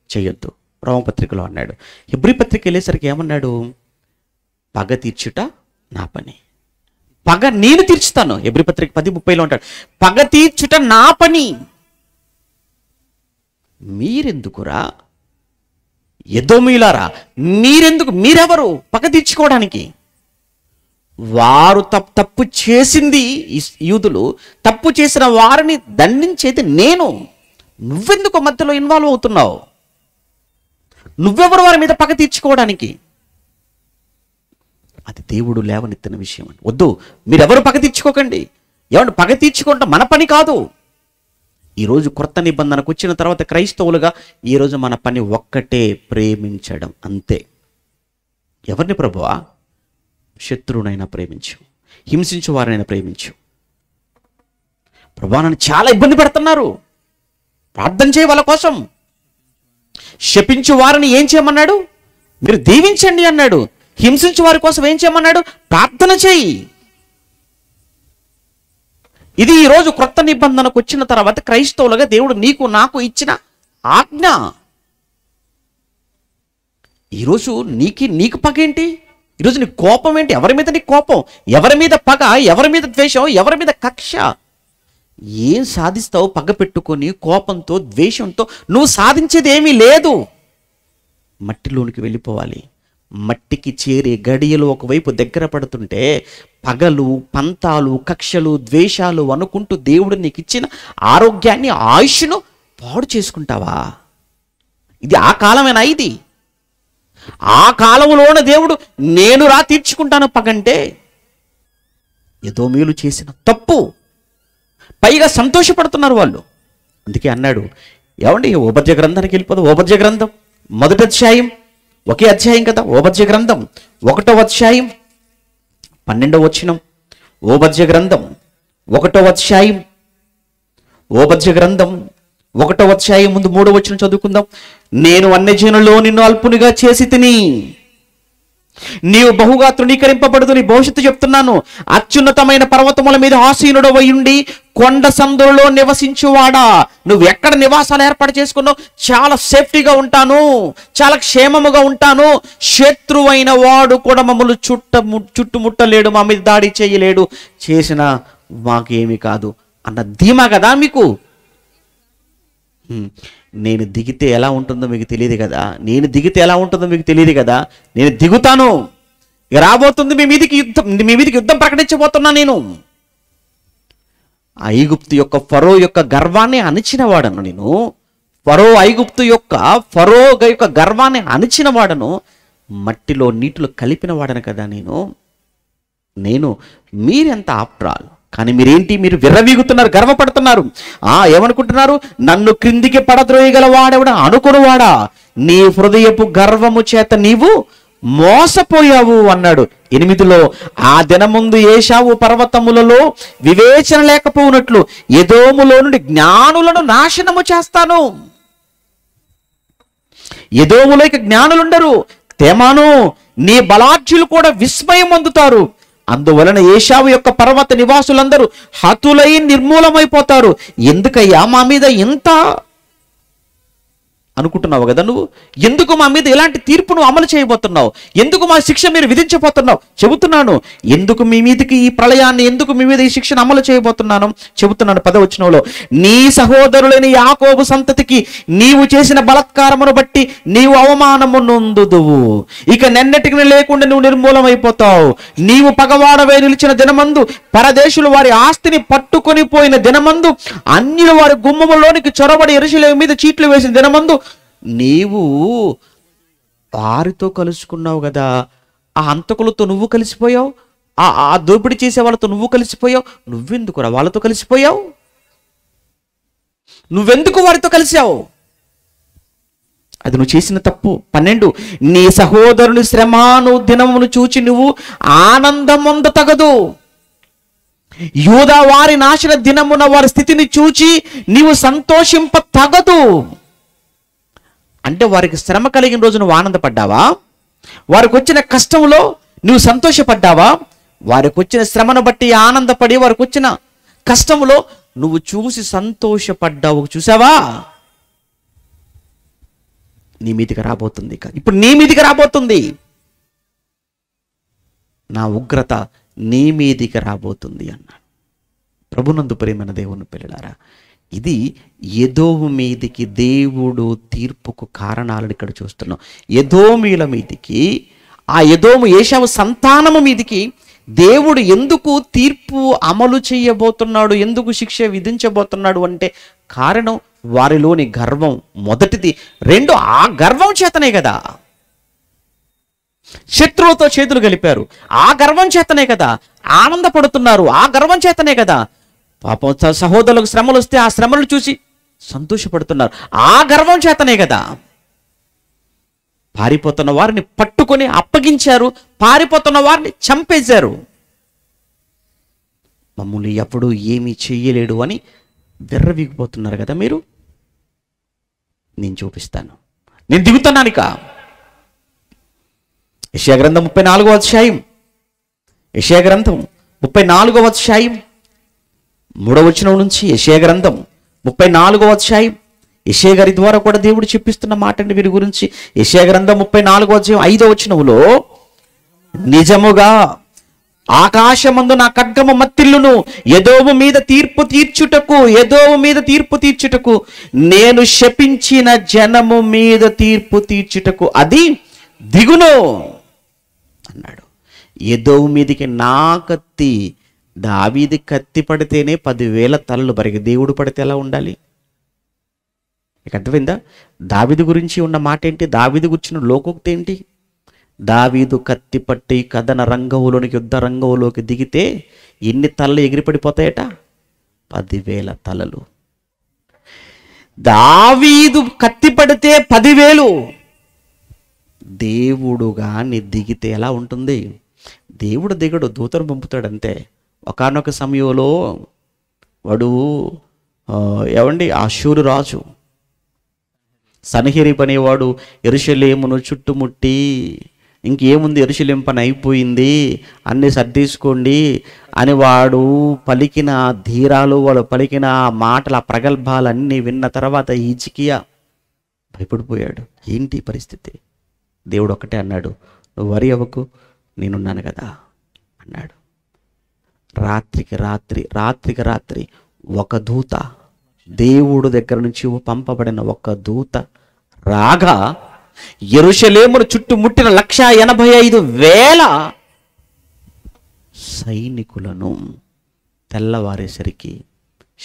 చేయొద్దు, రోమపత్రికలో అన్నాడు. హెబ్రీ పత్రిక వెళ్ళేసరికి ఏమన్నాడు? పగ తీర్చుట నా పని, పగ నేను తీర్చుతాను. హెబ్రీ పత్రిక 10:30లో అంటాడు, పగ తీర్చుట నా పని, మీరెందుకురా ఎదోమీయులారా, మీరెవరు పగ తీర్చుకోవడానికి? వారు తప్పు చేసింది, యూదులు తప్పు చేసిన వారిని దండించేది నేను. నువ్వెందుకు మధ్యలో ఇన్వాల్వ్ అవుతున్నావు? నువ్వెవరు వారి మీద పగ తీర్చుకోవడానికి? అది దేవుడు లేవనెత్తిన విషయం అండి. వద్దు, మీరెవరు పగ తీర్చుకోకండి. ఏమంటే పగ తీర్చుకోవడం మన పని కాదు. ఈరోజు క్రొత్త నిబంధనకు వచ్చిన తర్వాత క్రైస్తవులుగా ఈరోజు మన పని ఒక్కటే, ప్రేమించడం అంతే. ఎవరిని ప్రభువా? శత్రువునైనా ప్రేమించు, హింసించు వారినైనా ప్రేమించు. ప్రభువా నన్ను చాలా ఇబ్బంది పెడుతున్నారు, ప్రార్థన చేయ వాళ్ళ కోసం. శపించు వారిని ఏం చేయమన్నాడు? మీరు దీవించండి అన్నాడు. హింసించు వారి కోసం ఏం చేయమన్నాడు? ప్రార్థన చేయి. ఇది ఈరోజు క్రొత్త నిబంధనకు వచ్చిన తర్వాత క్రైస్తవులుగా దేవుడు నీకు నాకు ఇచ్చిన ఆజ్ఞ. ఈరోజు నీకు పగ ఏంటి? ఈరోజు నీ కోపం ఏంటి? ఎవరి మీద నీ కోపం? ఎవరి మీద పగ? ఎవరి మీద ద్వేషం? ఎవరి మీద కక్ష? ఏం సాధిస్తావు పగ పెట్టుకొని? కోపంతో, ద్వేషంతో నువ్వు సాధించేది ఏమీ లేదు. మట్టిలోనికి వెళ్ళిపోవాలి. మట్టికి చేరే గడియలు ఒకవైపు దగ్గర పడుతుంటే పగలు, పంతాలు, కక్షలు, ద్వేషాలు అనుకుంటూ దేవుడు నీకు ఇచ్చిన ఆరోగ్యాన్ని, ఆయుష్ను పాడు చేసుకుంటావా? ఇది ఆ కాలమేనా? ఇది ఆ కాలంలోన దేవుడు నేను తీర్చుకుంటాను పగంటే ఎదోమీయులు చేసిన తప్పు. పైగా సంతోషపడుతున్నారు వాళ్ళు. అందుకే అన్నాడు, ఏమండి ఓబద్య గ్రంథానికి వెళ్ళిపోదు. ఓబద్య గ్రంథం 1వ అధ్యాయం, ఒకే అధ్యాయం కదా. ఓబద్య గ్రంథం 1వ అధ్యాయం 12వ వచనం. ఓబద్య గ్రంథం 1వ అధ్యాయం, ఓబద్య గ్రంథం 1వ అధ్యాయం ముందు 3వ వచనం చదువుకుందాం. నేను అన్యజనులలో నిన్ను అల్పునిగా చేసి తిని, నీవు బహుగా తృణీకరింపబడదు. నీ భవిష్యత్తు చెప్తున్నాను. అత్యున్నతమైన పర్వతముల మీద ఆసీనుడు అయ్యుండి కొండ సందులలో నివసించువాడా, నువ్వు ఎక్కడ నివాసాలు ఏర్పాటు చేసుకున్నావు? చాలా సేఫ్టీగా ఉంటాను, చాలా క్షేమముగా ఉంటాను. శత్రువైన వాడు కూడా మమ్మల్ని చుట్టుముట్టలేడు, మా మీద దాడి చేయలేడు, చేసిన మాకేమీ కాదు అన్న ధీమా కదా మీకు. నేను దిగితే ఎలా ఉంటుందో మీకు తెలియదు కదా. నేను దిగుతాను. ఇక రాబోతుంది మీ మీదికి యుద్ధం ప్రకటించబోతున్నా నేను. ఐగుప్తు యొక్క ఫరో యొక్క గర్వాన్ని అణిచిన వాడను నేను. ఐగుప్తు యొక్క ఫరో యొక్క గర్వాన్ని అణిచిన వాడను. మట్టిలో నీటిలో కలిపిన వాడను కదా నేను. మీరెంత ఆఫ్టర్ ఆల్. కానీ మీరు విర్రవీగుతున్నారు, గర్వపడుతున్నారు. ఏమనుకుంటున్నారు? నన్ను క్రిందికి పడద్రోయగల వాడెవడా అనుకునివాడా, నీ హృదయపు గర్వము చేత నీవు మోసపోయావు అన్నాడు. 8లో ఆ దినముందు ఏశావు పర్వతములలో వివేచన లేకపోవునట్లు ఎదోములో నుండి జ్ఞానులను నాశనము చేస్తాను. ఎదోములో ఇక జ్ఞానులుండరు. తేమాను, నీ బలాఢ్యులు కూడా విస్మయం పొందుతారు. అందువలన ఏశావు యొక్క పర్వత నివాసులందరూ హతులై నిర్మూలమైపోతారు. ఎందుకయ్యా మా మీద ఇంత అనుకుంటున్నావు కదా నువ్వు? ఎందుకు మా మీద ఇలాంటి తీర్పును అమలు చేయబోతున్నావు? ఎందుకు మా శిక్ష మీరు విధించబోతున్నావు? చెబుతున్నాను. ఎందుకు మీ మీదకి ఈ ప్రళయాన్ని, ఎందుకు మీ మీద ఈ శిక్షను అమలు చేయబోతున్నాను చెబుతున్నాను. 10వ వచనంలో, నీ సహోదరులైన యాకోబు సంతతికి నీవు చేసిన బలాత్కారమును బట్టి నీవు అవమానము నొందుదువు. ఇక నెన్నటికి లేకుండా నువ్వు నిర్మూలమైపోతావు. నీవు పగవాడవై నిలిచిన దినమందు, పరదేశులు వారి ఆస్తిని పట్టుకొని పోయిన దినమందు, అన్యులు వారి గుమ్మములోనికి చొరబడి యెరూషలేము మీద చీట్లు వేసిన దినమందు నీవు వారితో కలుసుకున్నావు కదా. ఆ హంతకులతో నువ్వు కలిసిపోయావు, ఆ దోపిడీ చేసే వాళ్ళతో నువ్వు కలిసిపోయావు. నువ్వెందుకురా వాళ్ళతో కలిసిపోయావు? నువ్వెందుకు వారితో కలిసావు? అది నువ్వు చేసిన తప్పు. 12, నీ సహోదరుని శ్రమను దినమును చూచి నువ్వు ఆనందం పొందతగదు. యూదా వారి నాశన దినమున వారి స్థితిని చూచి నీవు సంతోషింప తగదు. అంటే వారికి శ్రమ కలిగిన రోజు నువ్వు ఆనందపడ్డావా? వారికి వచ్చిన కష్టంలో నువ్వు సంతోషపడ్డావా? వారికి వచ్చిన శ్రమను బట్టి ఆనందపడి వారికి వచ్చిన కష్టంలో నువ్వు చూసి సంతోషపడ్డావు. చూసావా? నీ మీదికి రాబోతుంది. ఇప్పుడు నీ మీదికి రాబోతుంది. నా ఉగ్రత నీ మీదికి రాబోతుంది అన్నాడు. ప్రభునందు ప్రియమైన దేవుని పిల్లలారా, ఇది ఎదోము మీదికి దేవుడు తీర్పుకు కారణాలను ఇక్కడ చూస్తున్నాం. ఎదోమీయుల మీదికి, ఆ ఎదోము ఏశావు సంతానము మీదికి దేవుడు ఎందుకు తీర్పు అమలు చేయబోతున్నాడు, ఎందుకు శిక్ష విధించబోతున్నాడు అంటే కారణం వారిలోని గర్వం మొదటిది. రెండు, ఆ గర్వం చేతనే కదా శత్రువుతో చేతులు కలిపారు, ఆ గర్వం చేతనే కదా ఆనందపడుతున్నారు, ఆ గర్వం చేతనే కదా పాపం సహోదరులకు శ్రమలు వస్తే ఆ శ్రమలు చూసి సంతోషపడుతున్నారు, ఆ గర్వం చేతనే కదా పారిపోతున్న వారిని పట్టుకొని అప్పగించారు, పారిపోతున్న వారిని చంపేశారు. మమ్మల్ని ఎప్పుడు ఏమీ చెయ్యలేడు అని విర్రవీగిపోతున్నారు కదా మీరు. నేను చూపిస్తాను, నేను దిగుతున్నానిక. యెషయా గ్రంథం 34వ అధ్యాయం, యెషయా గ్రంథం 34వ అధ్యాయం 3వ వచనం నుంచి, యెషయా గ్రంథం 34వ అధ్యాయం. యెషయా గారి ద్వారా కూడా దేవుడు చెప్పిస్తున్న మాట అండి వీరి గురించి. యెషయా గ్రంథం 34వ అధ్యాయం 5వ వచనంలో, నిజముగా ఆకాశమందు నా ఖడ్గము మత్తిల్లును, ఎదోము మీద తీర్పు తీర్చుటకు, ఎదోము మీద తీర్పు తీర్చుటకు, నేను శపించిన జనము మీద తీర్పు తీర్చుటకు అది దిగును అన్నాడు. ఎదోము మీదికి నా కత్తి, దావీదు కత్తి పడితేనే 10,000 తలలు బరిగి, దేవుడు పడితే ఎలా ఉండాలి? ఇక అర్థమైందా? దావీదు గురించి ఉన్న మాట ఏంటి, దావీదు గురించిన లోకోక్తి ఏంటి? దావీదు కత్తి పట్టి కథన రంగంలోనికి, యుద్ధ రంగంలోకి దిగితే ఎన్ని తలలు ఎగిరిపడిపోతాయట? 10,000 తలలు. దావీదు కత్తి పడితే 10,000. దేవుడు గాని దిగితే ఎలా ఉంటుంది? దేవుడు దిగడు, దూతను పంపుతాడంతే. ఒకానొక సమయంలో వాడు అష్షూరు రాజు సన్హెరీబు అనేవాడు యెరూషలేమును చుట్టుముట్టి, ఇంకేముంది యెరూషలేము పని అయిపోయింది, అన్నీ సర్దేసుకోండి అని వాడు పలికిన ధీరాలు, వాడు పలికిన మాటల ప్రగల్భాలన్నీ విన్న తర్వాత హిజ్కియా భయపడిపోయాడు. ఏంటి పరిస్థితి? దేవుడు ఒకటే అన్నాడు, నువ్వు వరి అవ్వకు, నేనున్నాను కదా అన్నాడు. రాత్రికి రాత్రి ఒక దూత, దేవుడు దగ్గర నుంచి పంపబడిన ఒక దూత రాగా యెరూషలేమును చుట్టుముట్టిన 185,000 సైనికులను తెల్లవారేసరికి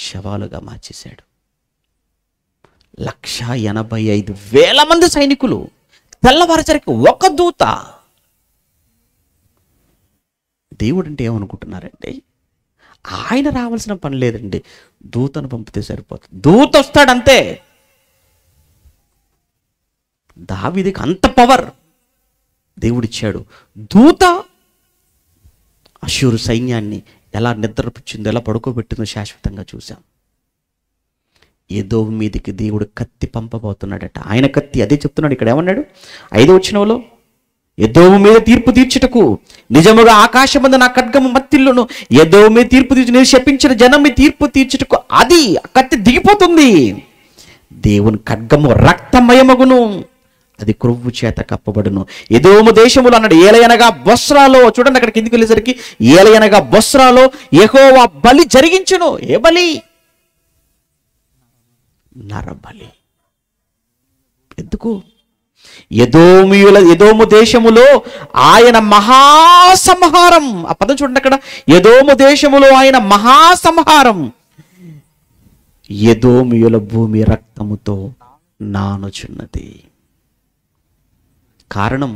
శవాలుగా మార్చేశాడు. 185,000 మంది సైనికులు తెల్లవారేసరికి ఒక దూత. దేవుడు అంటే ఏమనుకుంటున్నారంటే, ఆయన రావాల్సిన పని లేదండి, దూతను పంపితే సరిపోతుంది. దూత వస్తాడంతే. దావీదుకి అంత పవర్ దేవుడిచ్చాడు. దూత అష్షూరు సైన్యాన్ని ఎలా నిద్రపుచ్చిందో, ఎలా పడుకోబెట్టిందో శాశ్వతంగా చూశాం. ఎదోము మీదికి దేవుడు కత్తి పంపబోతున్నాడట. ఆయన కత్తి, అదే చెప్తున్నాడు ఇక్కడ. ఏమన్నాడు 5వ వచనంలో, ఎదోము మీద తీర్పు తీర్చుటకు నిజముగా ఆకాశమందు నా ఖడ్గము మత్తిల్లును, ఎదోము మీద తీర్పు తీర్చు, నేను శపించిన జనం మీద తీర్పు తీర్చుటకు అది కత్తి దిగిపోతుంది. దేవుని ఖడ్గము రక్తమయమగును, అది క్రొవ్వు చేత కప్పబడును. ఎదోము దేశములు అన్నాడు. ఏలయనగా బొస్రాలో, చూడండి అక్కడికి కిందికి వెళ్ళేసరికి, ఏలయనగా బొస్రాలో యెహోవా బలి జరిగించును. ఏ బలి? నరబలి. ఎందుకు? ఎదోము దేశములో ఆయన మహాసంహారం. ఆ పదం చూడండి అక్కడ, ఎదోము దేశములో ఆయన మహాసంహారం, ఎదోమీయుల భూమి రక్తముతో నానుచున్నది. కారణం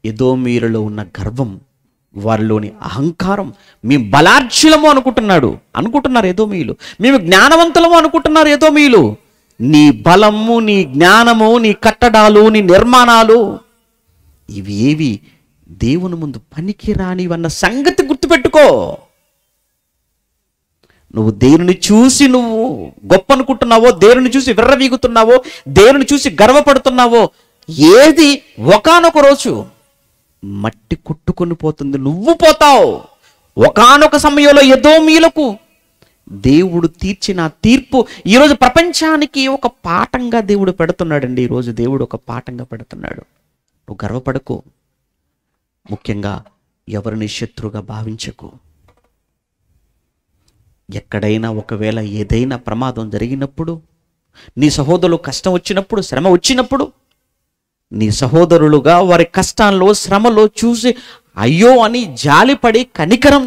ఎదోమీయులలో ఉన్న గర్వం, వారిలోని అహంకారం. మేము బలార్జులము అనుకుంటున్నారు ఎదోమీయులు. మేము జ్ఞానవంతులము అనుకుంటున్నారు ఎదోమీయులు. నీ బలము, నీ జ్ఞానము, నీ కట్టడాలు, నీ నిర్మాణాలు ఇవి ఏవి దేవుని ముందు పనికిరానివన్న సంగతి గుర్తుపెట్టుకో. నువ్వు దేనిని చూసి నువ్వు గొప్ప అనుకుంటున్నావో, దేనిని చూసి విర్రవీగుతున్నావో, దేనిని చూసి గర్వపడుతున్నావో, ఏది ఒకానొక రోజు మట్టి కుట్టుకొని పోతుంది, నువ్వు పోతావు. ఒకానొక సమయంలో ఎదోమీయులకు దేవుడు తీర్చిన తీర్పు ఈరోజు ప్రపంచానికి ఒక పాఠంగా దేవుడు పెడుతున్నాడండి. ఈరోజు దేవుడు ఒక పాఠంగా పెడుతున్నాడు. నువ్వు గర్వపడకు, ముఖ్యంగా ఎవరిని శత్రువుగా భావించకు. ఎక్కడైనా ఒకవేళ ఏదైనా ప్రమాదం జరిగినప్పుడు, నీ సహోదరులు కష్టం వచ్చినప్పుడు, శ్రమ వచ్చినప్పుడు, నీ సహోదరులుగా వారి కష్టాల్లో శ్రమలో చూసి అయ్యో అని జాలిపడి కనికరం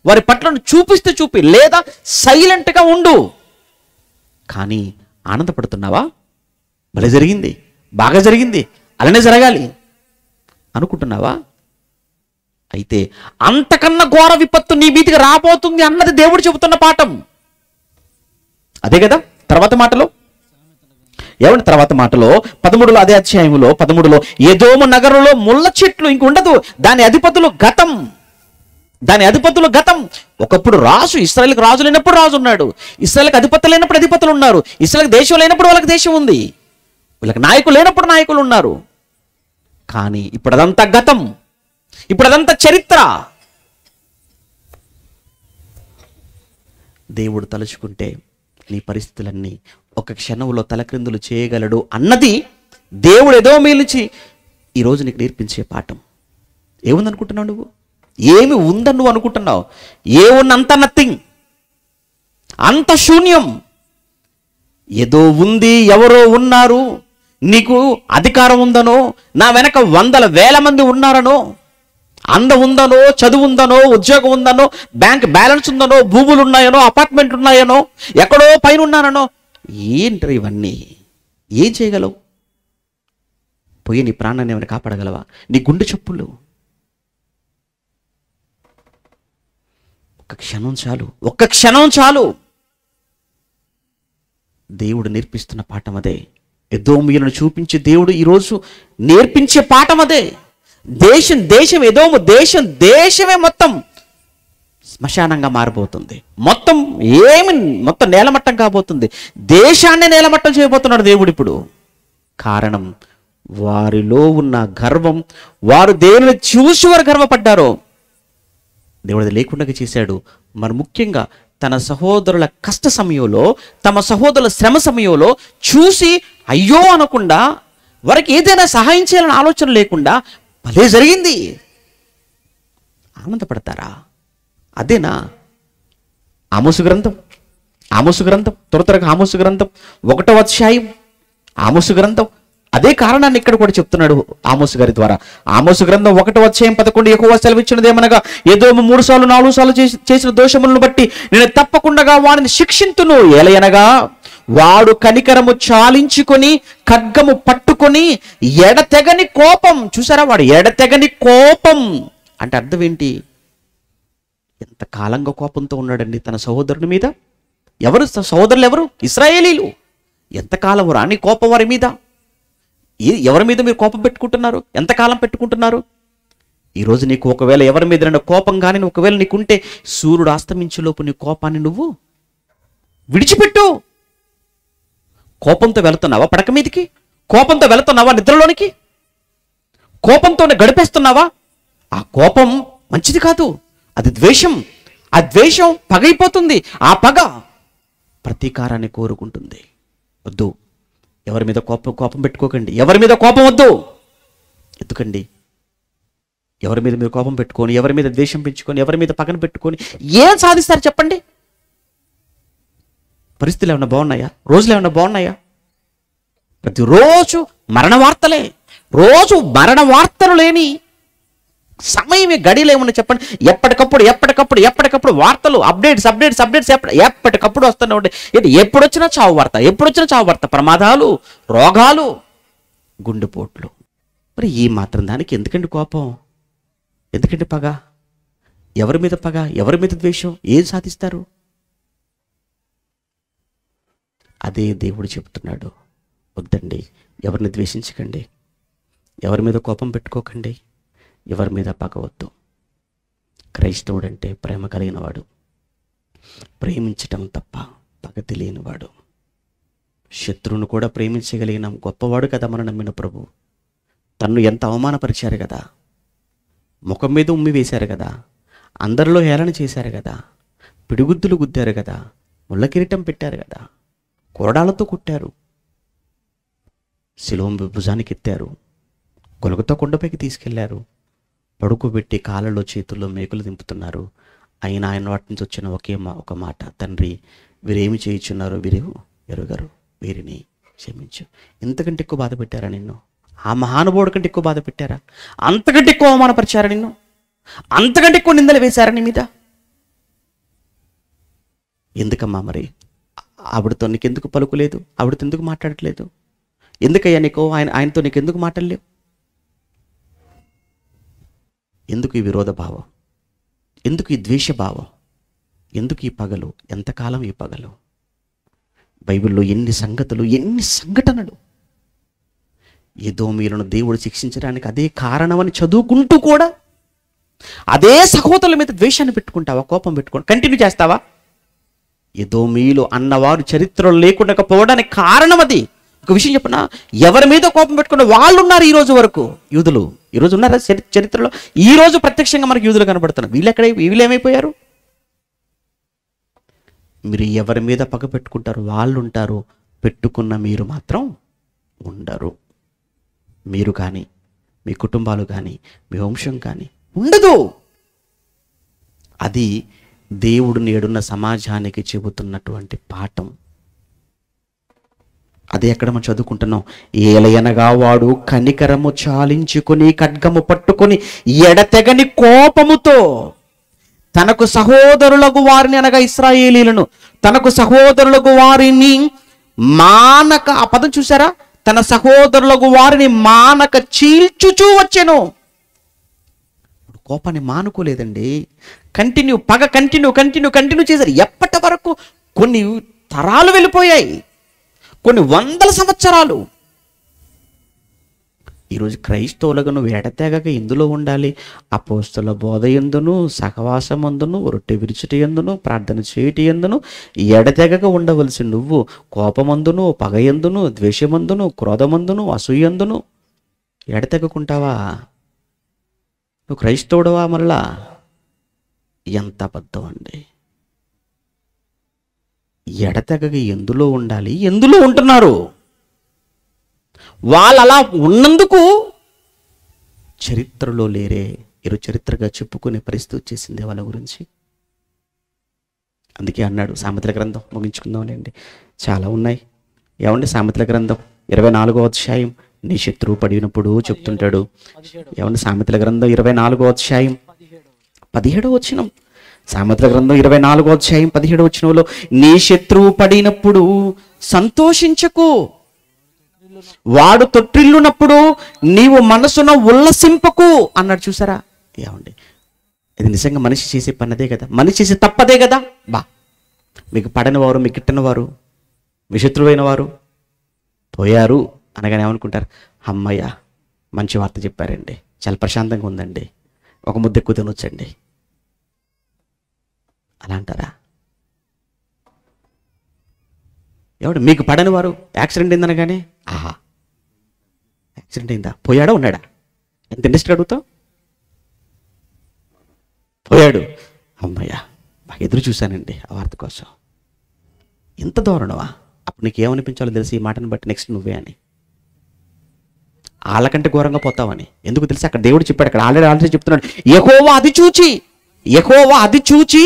వారి పట్లను చూపి లేదా సైలెంట్గా ఉండు. కానీ ఆనందపడుతున్నావా? భలే జరిగింది, బాగా జరిగింది, అలానే జరగాలి అనుకుంటున్నావా? అయితే అంతకన్నా ఘోర విపత్తు నీ మీదికి రాబోతుంది అన్నది దేవుడు చెబుతున్న పాఠం అదే కదా. తర్వాత మాటలో ఏమంటే, తర్వాత మాటలో 13లో, అదే అధ్యాయంలో 13లో, ఎదోము నగరంలో ముళ్ళ చెట్లు ఇంక ఉండదు, దాని అధిపతులు గతం. ఒకప్పుడు రాజు, ఇశ్రాయేలుకి రాజు లేనప్పుడు రాజు ఉన్నాడు, ఇశ్రాయేలుకి అధిపతులు లేనప్పుడు అధిపతులు ఉన్నారు, ఇశ్రాయేలుకి దేశం లేనప్పుడు వాళ్ళకి దేశం ఉంది, వీళ్ళకి నాయకులు లేనప్పుడు నాయకులు ఉన్నారు. కానీ ఇప్పుడు అదంతా గతం, ఇప్పుడు అదంతా చరిత్ర. దేవుడు తలుచుకుంటే నీ పరిస్థితులన్నీ ఒక క్షణంలో తలక్రిందులు చేయగలడు అన్నది దేవుడు ఏదో మేలుచి ఈరోజు నీకు నేర్పించే పాఠం. ఏముందనుకుంటున్నావు నువ్వు? ఏమి ఉందని నువ్వు అనుకుంటున్నావు? ఏమున్నంత నథింగ్, అంత శూన్యం. ఏదో ఉంది, ఎవరో ఉన్నారు, నీకు అధికారం ఉందనో, నా వెనక వందల వేల మంది ఉన్నారనో, అందం ఉందనో, చదువు ఉందనో, ఉద్యోగం ఉందనో, బ్యాంక్ బ్యాలెన్స్ ఉందనో, భూములు ఉన్నాయనో, అపార్ట్మెంట్ ఉన్నాయనో, ఎక్కడో పైన ఉన్నానో, ఏంటి ఇవన్నీ? ఏం చేయగలవు? పోయి నీ ప్రాణాన్ని ఏమైనా కాపాడగలవా? నీ గుండె చప్పులు ఒక్క క్షణం చాలు. దేవుడు నేర్పిస్తున్న పాఠం అదే. ఎదోమీయులను చూపించి దేవుడు ఈరోజు నేర్పించే పాఠం అదే. దేశం ఎదోము దేశమే మొత్తం శ్మశానంగా మారిపోతుంది. మొత్తం నేలమట్టం కాబోతుంది. దేశాన్ని నేలమట్టం చేయబోతున్నాడు దేవుడు ఇప్పుడు. కారణం వారిలో ఉన్న గర్వం. వారు దేవుని చూసి వారు గర్వపడ్డారో దేవుడు అది లేకుండా చేశాడు. మరి ముఖ్యంగా తన సహోదరుల కష్ట సమయంలో, తమ సహోదరుల శ్రమ సమయంలో చూసి అయ్యో అనకుండా, వారికి ఏదైనా సహాయం చేయాలని ఆలోచన లేకుండా భలే జరిగింది ఆనందపడతారా? అదేనా ఆమోసు గ్రంథం? త్వరగా ఆమోసు గ్రంథం 1వ అధ్యాయం, ఆమోసు గ్రంథం అదే కారణాన్ని ఇక్కడ కూడా చెప్తున్నాడు ఆమోసు గారి ద్వారా. ఆమోసు గ్రంథం 1వ అధ్యాయం 11 యెహోవా సెలవిచ్చినది ఏమనగా, ఎదోము 3 సార్లు 4 సార్లు చేసిన దోషములను బట్టి నేను తప్పకుండా వాడిని శిక్షింతును. ఏలయనగా వాడు కనికరము చాలించుకొని ఖడ్గము పట్టుకొని ఎడతెగని కోపం. చూసారా, వాడు ఎడతెగని కోపం అంటే అర్థం ఏంటి? ఎంత కాలంగా కోపంతో ఉన్నాడండి తన సహోదరుని మీద. ఎవరు సహోదరులు? ఎవరు? ఇశ్రాయేలీలు. ఎంతకాలం రాని కోపం వారి మీద. ఎవరి మీద మీరు కోపం పెట్టుకుంటున్నారు? ఎంతకాలం పెట్టుకుంటున్నారు? ఈరోజు నీకు ఒకవేళ ఎవరి మీద కోపం కానీ ఒకవేళ నీకుంటే, సూర్యుడు అస్తమించేలోపు నీ కోపాన్ని నువ్వు విడిచిపెట్టు. కోపంతో వెళుతున్నావా పడక మీదకి? కోపంతో వెళుతున్నావా నిద్రలోనికి? కోపంతోనే గడిపేస్తున్నావా? ఆ కోపం మంచిది కాదు, అది ద్వేషం. ఆ ద్వేషం పగైపోతుంది. ఆ పగ ప్రతీకారాన్ని కోరుకుంటుంది. వద్దు, ఎవరి మీద కోపం పెట్టుకోకండి. ఎవరి మీద కోపం వద్దు. ఎందుకండి? ఎవరి మీద మీరు కోపం పెట్టుకొని, ఎవరి మీద ద్వేషం పెంచుకొని, ఎవరి మీద పగన పెట్టుకొని ఏం సాధిస్తారు చెప్పండి? పరిస్థితులు ఏమన్నా బాగున్నాయా? రోజులు ఏమన్నా బాగున్నాయా? ప్రతిరోజు మరణ వార్తలే. రోజు మరణ వార్తలు లేని సమయమే గడియలు ఏమన్నా చెప్పండి? ఎప్పటికప్పుడు వార్తలు, అప్డేట్స్ ఎప్పటికప్పుడు వస్తూనే ఉంటాయి. ఎప్పుడొచ్చినా చావు వార్త, ప్రమాదాలు, రోగాలు, గుండెపోట్లు. మరి ఈ మాత్రం దానికి ఎందుకండి కోపం? ఎందుకండి పగ? ఎవరి మీద పగ? ఎవరి మీద ద్వేషం? ఏం సాధిస్తారు? అదే దేవుడు చెప్తున్నాడు. వద్దండి, ఎవరిని ద్వేషించకండి, ఎవరి మీద కోపం పెట్టుకోకండి, ఎవరి మీద పగవద్దు. క్రైస్తవుడు అంటే ప్రేమ కలిగినవాడు, ప్రేమించటం తప్ప పగ తెలియనివాడు. శత్రువును కూడా ప్రేమించగలిగిన గొప్పవాడు కదా మనం నమ్మిన ప్రభు. తన్ను ఎంత అవమానపరిచారు కదా, ముఖం మీద ఉమ్మి వేశారు కదా, అందరిలో హేళన చేశారు కదా, పిడిగుద్దులు గుద్దారు కదా, ముళ్ళ కిరీటం పెట్టారు కదా, కొరడాలతో కుట్టారు, శిలువ భుజానికి ఎత్తారు, గొలుగుతో కొండపైకి తీసుకెళ్లారు, పడుకోబెట్టి కాళ్ళలో చేతుల్లో మేకులు దింపుతున్నారు. అయినా ఆయన వాటి నుంచి వచ్చిన ఒక మాట, తండ్రి వీరేమి చేయుచున్నారో వీరు ఎరుగరు, వీరిని క్షమించు. ఇంతకంటే ఎక్కువ బాధ పెట్టారా నిన్ను? ఆ మహానుభావుడి కంటే ఎక్కువ బాధ పెట్టారా? అంతకంటే ఎక్కువ అవమానపరిచారా నిన్ను? అంతకంటే ఎక్కువ నిందలు వేశారా నీ మీద? ఎందుకమ్మా మరి ఆవిడతో నీకెందుకు పలుకులేదు? ఆవిడతో ఎందుకు మాట్లాడట్లేదు? ఎందుకయ్యా నీకు ఆయనతో నీకెందుకు మాట్లాడలేవు? ఎందుకు ఈ విరోధ భావం? ఎందుకు ఈ ద్వేషభావం? ఎందుకు ఈ పగలు? ఎంతకాలం ఈ పగలు? బైబిల్లో ఎన్ని సంఘటనలు. ఎదోమీయులను దేవుడు శిక్షించడానికి అదే కారణమని చదువుకుంటూ కూడా అదే సహోదరుల మీద ద్వేషాన్ని పెట్టుకుంటావా? కోపం పెట్టుకుంటా కంటిన్యూ చేస్తావా? ఎదోమీయులు అన్నవారు చరిత్రలో లేకుండా పోవడానికి కారణం అది. ఒక విషయం చెప్పనా, ఎవరి మీద కోపం పెట్టుకున్న వాళ్ళు ఉన్నారు ఈ రోజు వరకు. యూదులు ఈరోజు ఉన్నారా చరిత్రలో? ఈ రోజు ప్రత్యక్షంగా మనకు యూదులు కనబడుతున్నారు. వీళ్ళేమైపోయారు? మీరు ఎవరి మీద పగ పెట్టుకుంటారు వాళ్ళు ఉంటారు, పెట్టుకున్న మీరు మాత్రం ఉండరు. మీరు కానీ, మీ కుటుంబాలు కానీ, మీ వంశం కానీ ఉండదు. అది దేవుడు నేడున్న సమాజానికి చెబుతున్నటువంటి పాఠం. అది ఎక్కడ మనం చదువుకుంటున్నాం? ఏలయనగా వాడు కనికరము చాలించుకొని ఖడ్గము పట్టుకొని ఎడతెగని కోపముతో తనకు సహోదరులకు వారిని, అనగా ఇశ్రాయేలీలను, తనకు సహోదరులకు వారిని మానక, ఆ పదం చూసారా? తన సహోదరులకు వారిని మానక చీల్చుచూ వచ్చెను. కోపాన్ని మానుకోలేదండి. కంటిన్యూ చేశారు. ఎప్పటి వరకు? కొన్ని తరాలు వెళ్ళిపోయాయి, కొన్ని వందల సంవత్సరాలు. ఈరోజు క్రైస్తవులుగా నువ్వు ఎడతెగక ఎందులో ఉండాలి? అపోస్తల బోధ యందును, సహవాసమందును, రొట్టె విరుచుట యందును, ప్రార్థన చేయుట యందును ఎడతెగక ఉండవలసి నువ్వు కోపమందును, పగయందును, ద్వేషమందును, క్రోధమందును, అసూయందును ఎడతెగకుంటావా? నువ్వు క్రైస్తవుడవా? మరలా ఎంత అబద్ధం అండి. ఎడతెగక ఎందులో ఉండాలి? ఎందులో ఉంటున్నారు? వాళ్ళు అలా ఉన్నందుకు చరిత్రలో లేరే. ఈరోజు చరిత్రగా చెప్పుకునే పరిస్థితి వచ్చేసింది వాళ్ళ గురించి. అందుకే అన్నాడు సామెతల గ్రంథం, ముగించుకుందాంలేండి, చాలా ఉన్నాయి. ఏమండి సామెతల గ్రంథం 24వ అధ్యాయం, నీ శత్రువు పడినప్పుడు చెప్తుంటాడు. ఏమండి సామెతల గ్రంథం 24వ అధ్యాయం 17వ వచనం. సామెతల గ్రంథం 24వ అధ్యాయం 17వ వచనంలో, నీ శత్రువు పడినప్పుడు సంతోషించకు, వాడు తొట్టిల్లునప్పుడు నీవు మనసున ఉల్లసింపకు అన్నాడు. చూసారా? ఏమండి ఇది నిజంగా మనిషి చేసే పన్నదే కదా, మనిషి చేసే తప్పదే కదా. మీకు పడని వారు, మీకు గిట్టని వారు, మీ శత్రువైన వారు పోయారు అనగానే ఏమనుకుంటారు? అమ్మయ్య మంచి వార్త చెప్పారండి, చాలా ప్రశాంతంగా ఉందండి, ఒక ముద్ద ఎక్కువ తినొచ్చండి అలా అంటారా? ఎవడు మీకు పడని వారు యాక్సిడెంట్ అయిందనగానే ఆహా యాక్సిడెంట్ అయిందా, పోయాడా ఉన్నాడా? ఎంత ఇంట్రెస్ట్ అడుగుతావు? పోయాడు, అమ్మయ్య బాగా ఎదురు చూశానండి ఆ వార్త కోసం. ఎంత దారుణమా? అప్పుడు నీకు ఏమనిపించాలో తెలిసి ఈ మాటను బట్టి నెక్స్ట్ నువ్వే అని, వాళ్ళకంటే ఘోరంగా పోతావని. ఎందుకు తెలిసి అక్కడ దేవుడు చెప్పాడు, అక్కడ ఆల్రెడీ చెప్తున్నాడు, యెహోవా అది చూచి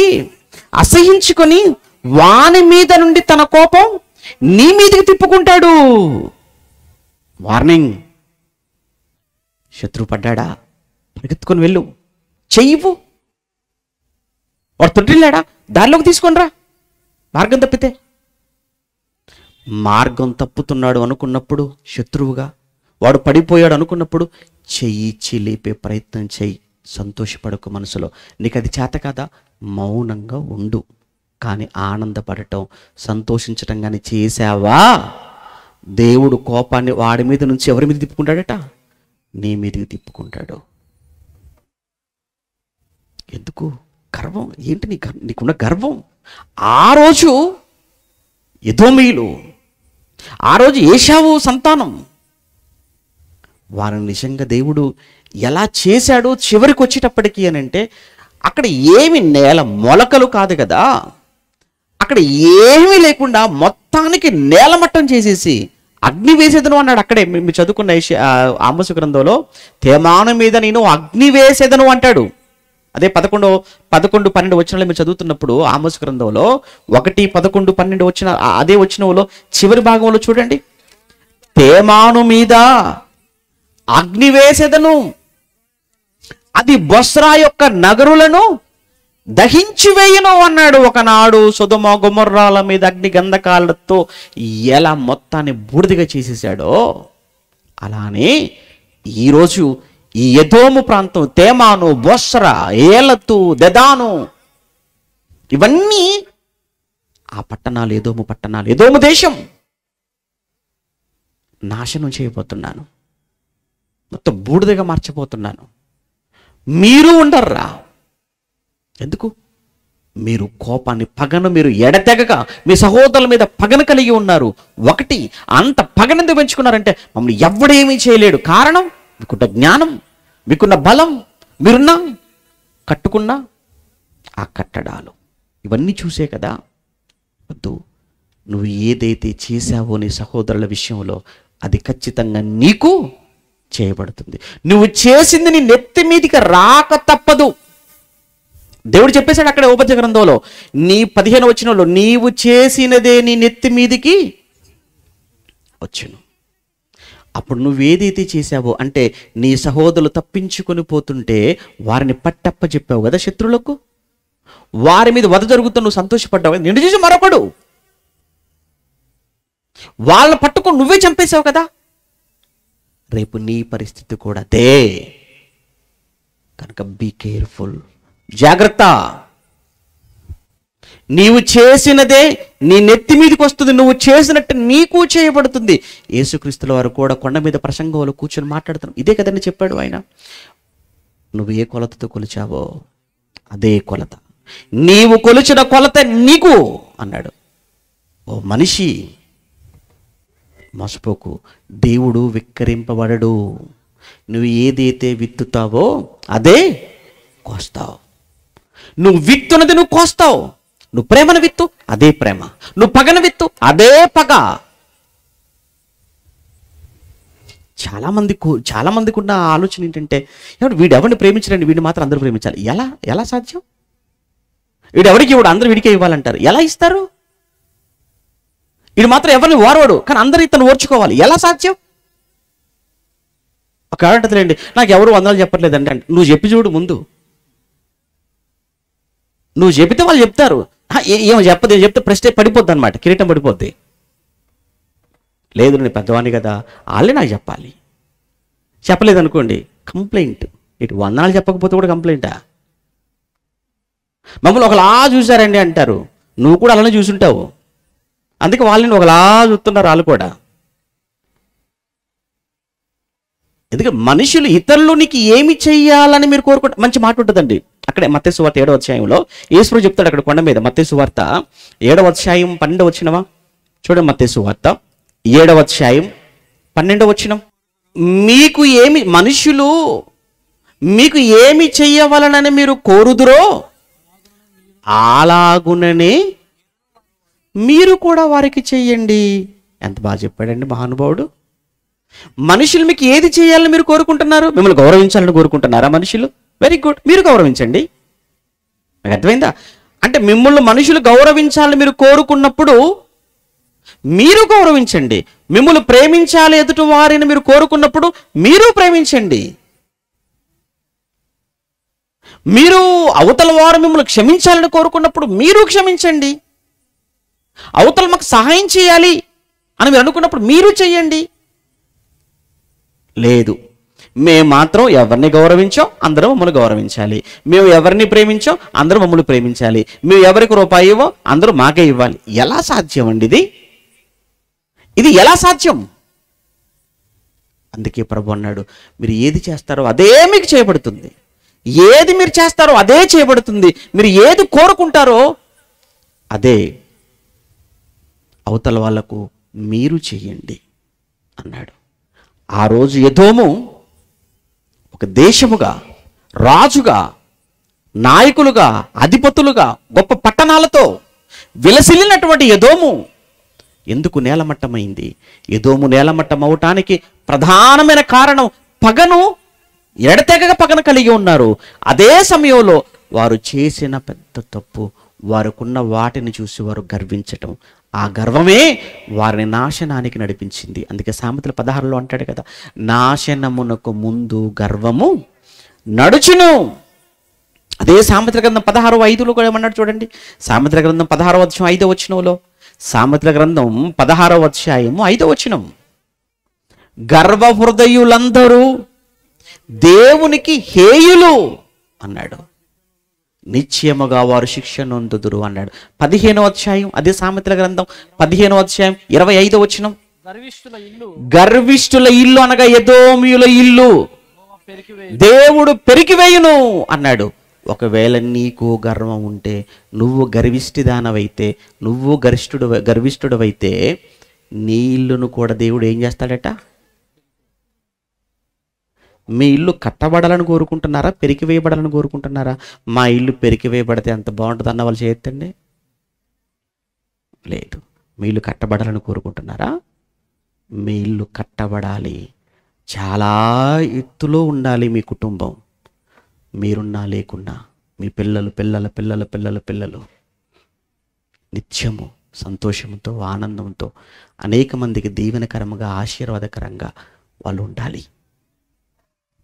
అసహించుకొని వాని మీద నుండి తన కోపం నీ మీదకి తిప్పుకుంటాడు. వార్నింగ్, శత్రువు పడ్డాడా పరిగెత్తుకొని వెళ్ళు, చెయ్యివు. వాడు తొట్టిల్లాడా దారిలోకి తీసుకొని రా. మార్గం తప్పితే, మార్గం తప్పుతున్నాడు అనుకున్నప్పుడు శత్రువుగా, వాడు పడిపోయాడు అనుకున్నప్పుడు చెయ్యి లేపే ప్రయత్నం చెయ్యి. సంతోషపడకు మనసులో. నీకు అది చేత కాదా? మౌనంగా ఉండు. కానీ ఆనందపడటం, సంతోషించటం కానీ చేసావా, దేవుడు కోపాన్ని వాడి మీద నుంచి ఎవరి మీద తిప్పుకుంటాడట? నీ మీదకి తిప్పుకుంటాడు. ఎందుకు? గర్వం. ఏంటి నీకున్న గర్వం? ఆ రోజు ఎదోమీయులు, ఆ రోజు ఏశావు సంతానం, వారిని నిజంగా దేవుడు ఎలా చేశాడో చివరికి వచ్చేటప్పటికి అని అంటే, అక్కడ ఏమి నేల మొలకలు కాదు కదా, అక్కడ ఏమీ లేకుండా మొత్తానికి నేలమట్టం చేసేసి అగ్ని వేసేదను అన్నాడు. అక్కడే మీరు చదువుకున్న ఆమోసు గ్రంథంలో, తేమాను మీద నేను అగ్ని వేసేదను అంటాడు. అదే 11-12 వచనాలు మీరు చదువుతున్నప్పుడు ఆమోస్ గ్రంథంలో 1-11-12 వచ్చిన అదే వచనంలో చివరి భాగంలో చూడండి, తేమాను మీద అగ్ని వేసెదను, అది బొస్రా యొక్క నగరులను దహించి వేయను అన్నాడు. ఒకనాడు సొదొమ గొమొర్రాల మీద అగ్ని గంధకాలతో ఎలా మొత్తాన్ని బూడిదగా చేసేసాడో అలానే ఈరోజు ఈ ఎదోము ప్రాంతం, తేమాను, బొస్రా, ఏలతు, దెదాను, ఇవన్నీ ఆ పట్టణాలు, ఎదోము పట్టణాలు, ఎదోము దేశం నాశనం చేయబోతున్నాను, మొత్తం బూడిదగా మార్చబోతున్నాను. మీరు ఉండర్రా. ఎందుకు? మీరు కోపాన్ని, పగను మీరు ఎడతెగక మీ సహోదరుల మీద పగను కలిగి ఉన్నారు. ఒకటి, అంత పగనెందుకు పెంచుకున్నారంటే మమ్మల్ని ఎవడేమీ చేయలేడు. కారణం, మీకున్న జ్ఞానం, మీకున్న బలం, మీరున్న కట్టుకున్న ఆ కట్టడాలు, ఇవన్నీ చూసే కదా. వద్దు, నువ్వు ఏదైతే చేశావో నీ సహోదరుల విషయంలో అది ఖచ్చితంగా నీకు చేయబడుతుంది. నువ్వు చేసింది నీ నెత్తి మీదికి రాక తప్పదు. దేవుడు చెప్పేశాడు అక్కడ ఉపదేశ గ్రంథంలో, నీ 15 వచనంలో, నీవు చేసినదే నీ నెత్తి మీదికి వచ్చును. అప్పుడు నువ్వేదైతే చేశావో, అంటే నీ సహోదరులు తప్పించుకొని పోతుంటే వారిని పట్టప్ప చెప్పావు కదా శత్రువులకు, వారి మీద వధ జరుగుతూ నువ్వు సంతోషపడ్డావు కదా, నిన్ను చూసి మరొకడు వాళ్ళని పట్టుకొని నువ్వే చంపేశావు కదా. రేపు నీ పరిస్థితి కూడా అదే. కనుక బీ కేర్ఫుల్, జాగ్రత్త. నీవు చేసినదే నీ నెత్తి మీదకి వస్తుంది, నువ్వు చేసినట్టు నీకు చేయబడుతుంది. యేసుక్రీస్తుల వారు కూడా కొండ మీద ప్రసంగంలో కూర్చొని మాట్లాడుతున్నాం, ఇదే కదండి చెప్పాడు ఆయన. నువ్వు ఏ కొలతతో కొలిచావో అదే కొలత, నీవు కొలిచిన కొలత నీకు అన్నాడు. ఓ మనిషి, మోసపోకు, దేవుడు విక్కరింపబడడు. నువ్వు ఏదైతే విత్తుతావో అదే కోస్తావు. నువ్వు విత్తున్నది నువ్వు కోస్తావు. నువ్వు ప్రేమను విత్తు, అదే ప్రేమ. నువ్వు పగను విత్తు, అదే పగ. చాలా మందికి ఉన్న ఆలోచన ఏంటంటే, వీడు ఎవరిని ప్రేమించడండి, వీడిని మాత్రం అందరూ ప్రేమించాలి. ఎలా సాధ్యం? వీడు ఎవరికి ఇవ్వడు, అందరూ వీడికే ఇవ్వాలంటారు. ఎలా ఇస్తారు? వీడు మాత్రం ఎవరిని ఓర్వడు, కానీ అందరూ ఇతను ఓర్చుకోవాలి. ఎలా సాధ్యం? ఒక అంటదిలేండి, నాకు ఎవరు వందలు చెప్పట్లేదండి అంటే, నువ్వు చెప్పి చూడు ముందు. నువ్వు చెబితే వాళ్ళు చెప్తారు. ఏమో చెప్పదు, ఏం చెప్తే ప్రెస్టేజ్ పడిపోద్ది అనమాట, కిరీటం పడిపోద్ది. లేదు, నేను పెద్దవాడిని కదా, వాళ్ళే నాకు చెప్పాలి. చెప్పలేదనుకోండి కంప్లైంట్. ఇటు వందనాలు చెప్పకపోతే కూడా కంప్లైంటా? మమ్మల్ని ఒకలా చూశారండి అంటారు, నువ్వు కూడా అలానే చూసుంటావు. అందుకే వాళ్ళని ఒకలా చూస్తున్నారు వాళ్ళు కూడా. ఎందుకంటే మనుషులు ఇతరులు నీకు ఏమి చెయ్యాలని మీరు కోరుకుంటారు. మంచి మాట ఉంటుందండి అక్కడే మత్తయి సువార్త 7వ అధ్యాయంలో యేసు చెప్తాడు అక్కడ కొండ మీద. మత్తయి సువార్త 7వ అధ్యాయం 12వ వచనం చూడండి. మత్తయి సువార్త 7వ అధ్యాయం 12వ వచనం, మీకు ఏమి మనుషులు మీకు ఏమి చెయ్యవలనని మీరు కోరుదురో అలాగుననే మీరు కూడా వారికి చెయ్యండి. ఎంత బాగా చెప్పాడండి మహానుభావుడు. మనుషులు మీకు ఏది చేయాలని మీరు కోరుకుంటున్నారు? మిమ్మల్ని గౌరవించాలని కోరుకుంటున్నారా మనుషులు? వెరీ గుడ్, మీరు గౌరవించండి. నాకు అర్థమైందా? అంటే మిమ్మల్ని మనుషులు గౌరవించాలని మీరు కోరుకున్నప్పుడు మీరు గౌరవించండి. మిమ్మల్ని ప్రేమించాలి ఎదుటి వారిని మీరు కోరుకున్నప్పుడు మీరు ప్రేమించండి. మీరు అవతల వారు మిమ్మల్ని క్షమించాలని కోరుకున్నప్పుడు మీరు క్షమించండి. అవతల మాకు సహాయం చేయాలి అని మీరు అనుకున్నప్పుడు మీరు చెయ్యండి. లేదు, మేము మాత్రం ఎవరిని గౌరవించాం అందరూ మమ్మల్ని గౌరవించాలి, మేము ఎవరిని ప్రేమించాం అందరూ మమ్మల్ని ప్రేమించాలి, మేము ఎవరికి రూపాయి ఇవ్వో అందరూ మాకే ఇవ్వాలి. ఎలా సాధ్యం అండి ఇది ఎలా సాధ్యం? అందుకే ప్రభు అన్నాడు, మీరు ఏది చేస్తారో అదే మీకు చేయబడుతుంది. ఏది మీరు చేస్తారో అదే చేయబడుతుంది. మీరు ఏది కోరుకుంటారో అదే అవతల వాళ్లకు మీరు చెయ్యండి అన్నాడు. ఆ రోజు ఎదోము ఒక దేశముగా, రాజుగా, నాయకులుగా, అధిపతులుగా, గొప్ప పట్టణాలతో విలసిల్లినటువంటి ఎదోము ఎందుకు నేలమట్టమైంది? ఎదోము నేలమట్టం అవటానికి ప్రధానమైన కారణం పగను ఎడతెగక పగను కలిగి ఉన్నారు. అదే సమయంలో వారు చేసిన పెద్ద తప్పు, వారికున్న వాటిని చూసి వారు గర్వించటం, ఆ గర్వమే వారిని నాశనానికి నడిపించింది. అందుకే సామెతల 16లో అంటాడు కదా, నాశనమునకు ముందు గర్వము నడుచును. అదే సామెతల గ్రంథం 16:5 కూడా ఏమన్నాడు చూడండి. సామెతల గ్రంథం 16:5 సామెతల గ్రంథం 16:5 గర్వ హృదయులందరూ దేవునికి హేయులు అన్నాడు, నిశ్చయముగా వారు శిక్ష నొందుదురు అన్నాడు. 15వ అదే సామెతల గ్రంథం 15:25 గర్విష్ఠుల ఇల్లు అనగా ఎదోమీయుల ఇల్లు దేవుడు పెరికివేయును అన్నాడు. ఒకవేళ నీకు గర్వం ఉంటే, నువ్వు గర్విష్ఠిదానవైతే, నువ్వు గర్విష్ఠుడవైతే నీ ఇల్లును కూడా దేవుడు ఏం చేస్తాడట? మీ ఇల్లు కట్టబడాలని కోరుకుంటున్నారా, పెరికివేయబడాలని కోరుకుంటున్నారా? మా ఇల్లు పెరికివేయబడితే ఎంత బాగుంటుంది అన్న వాళ్ళు చేయొద్దండి. లేదు. మీ ఇల్లు కట్టబడాలని కోరుకుంటున్నారా? మీ ఇల్లు కట్టబడాలి, చాలా ఎత్తులో ఉండాలి మీ కుటుంబం. మీరున్నా లేకున్నా మీ పిల్లలు నిత్యము సంతోషంతో ఆనందంతో అనేక మందికి దీవెనకరంగా ఆశీర్వాదకరంగా వాళ్ళు ఉండాలి.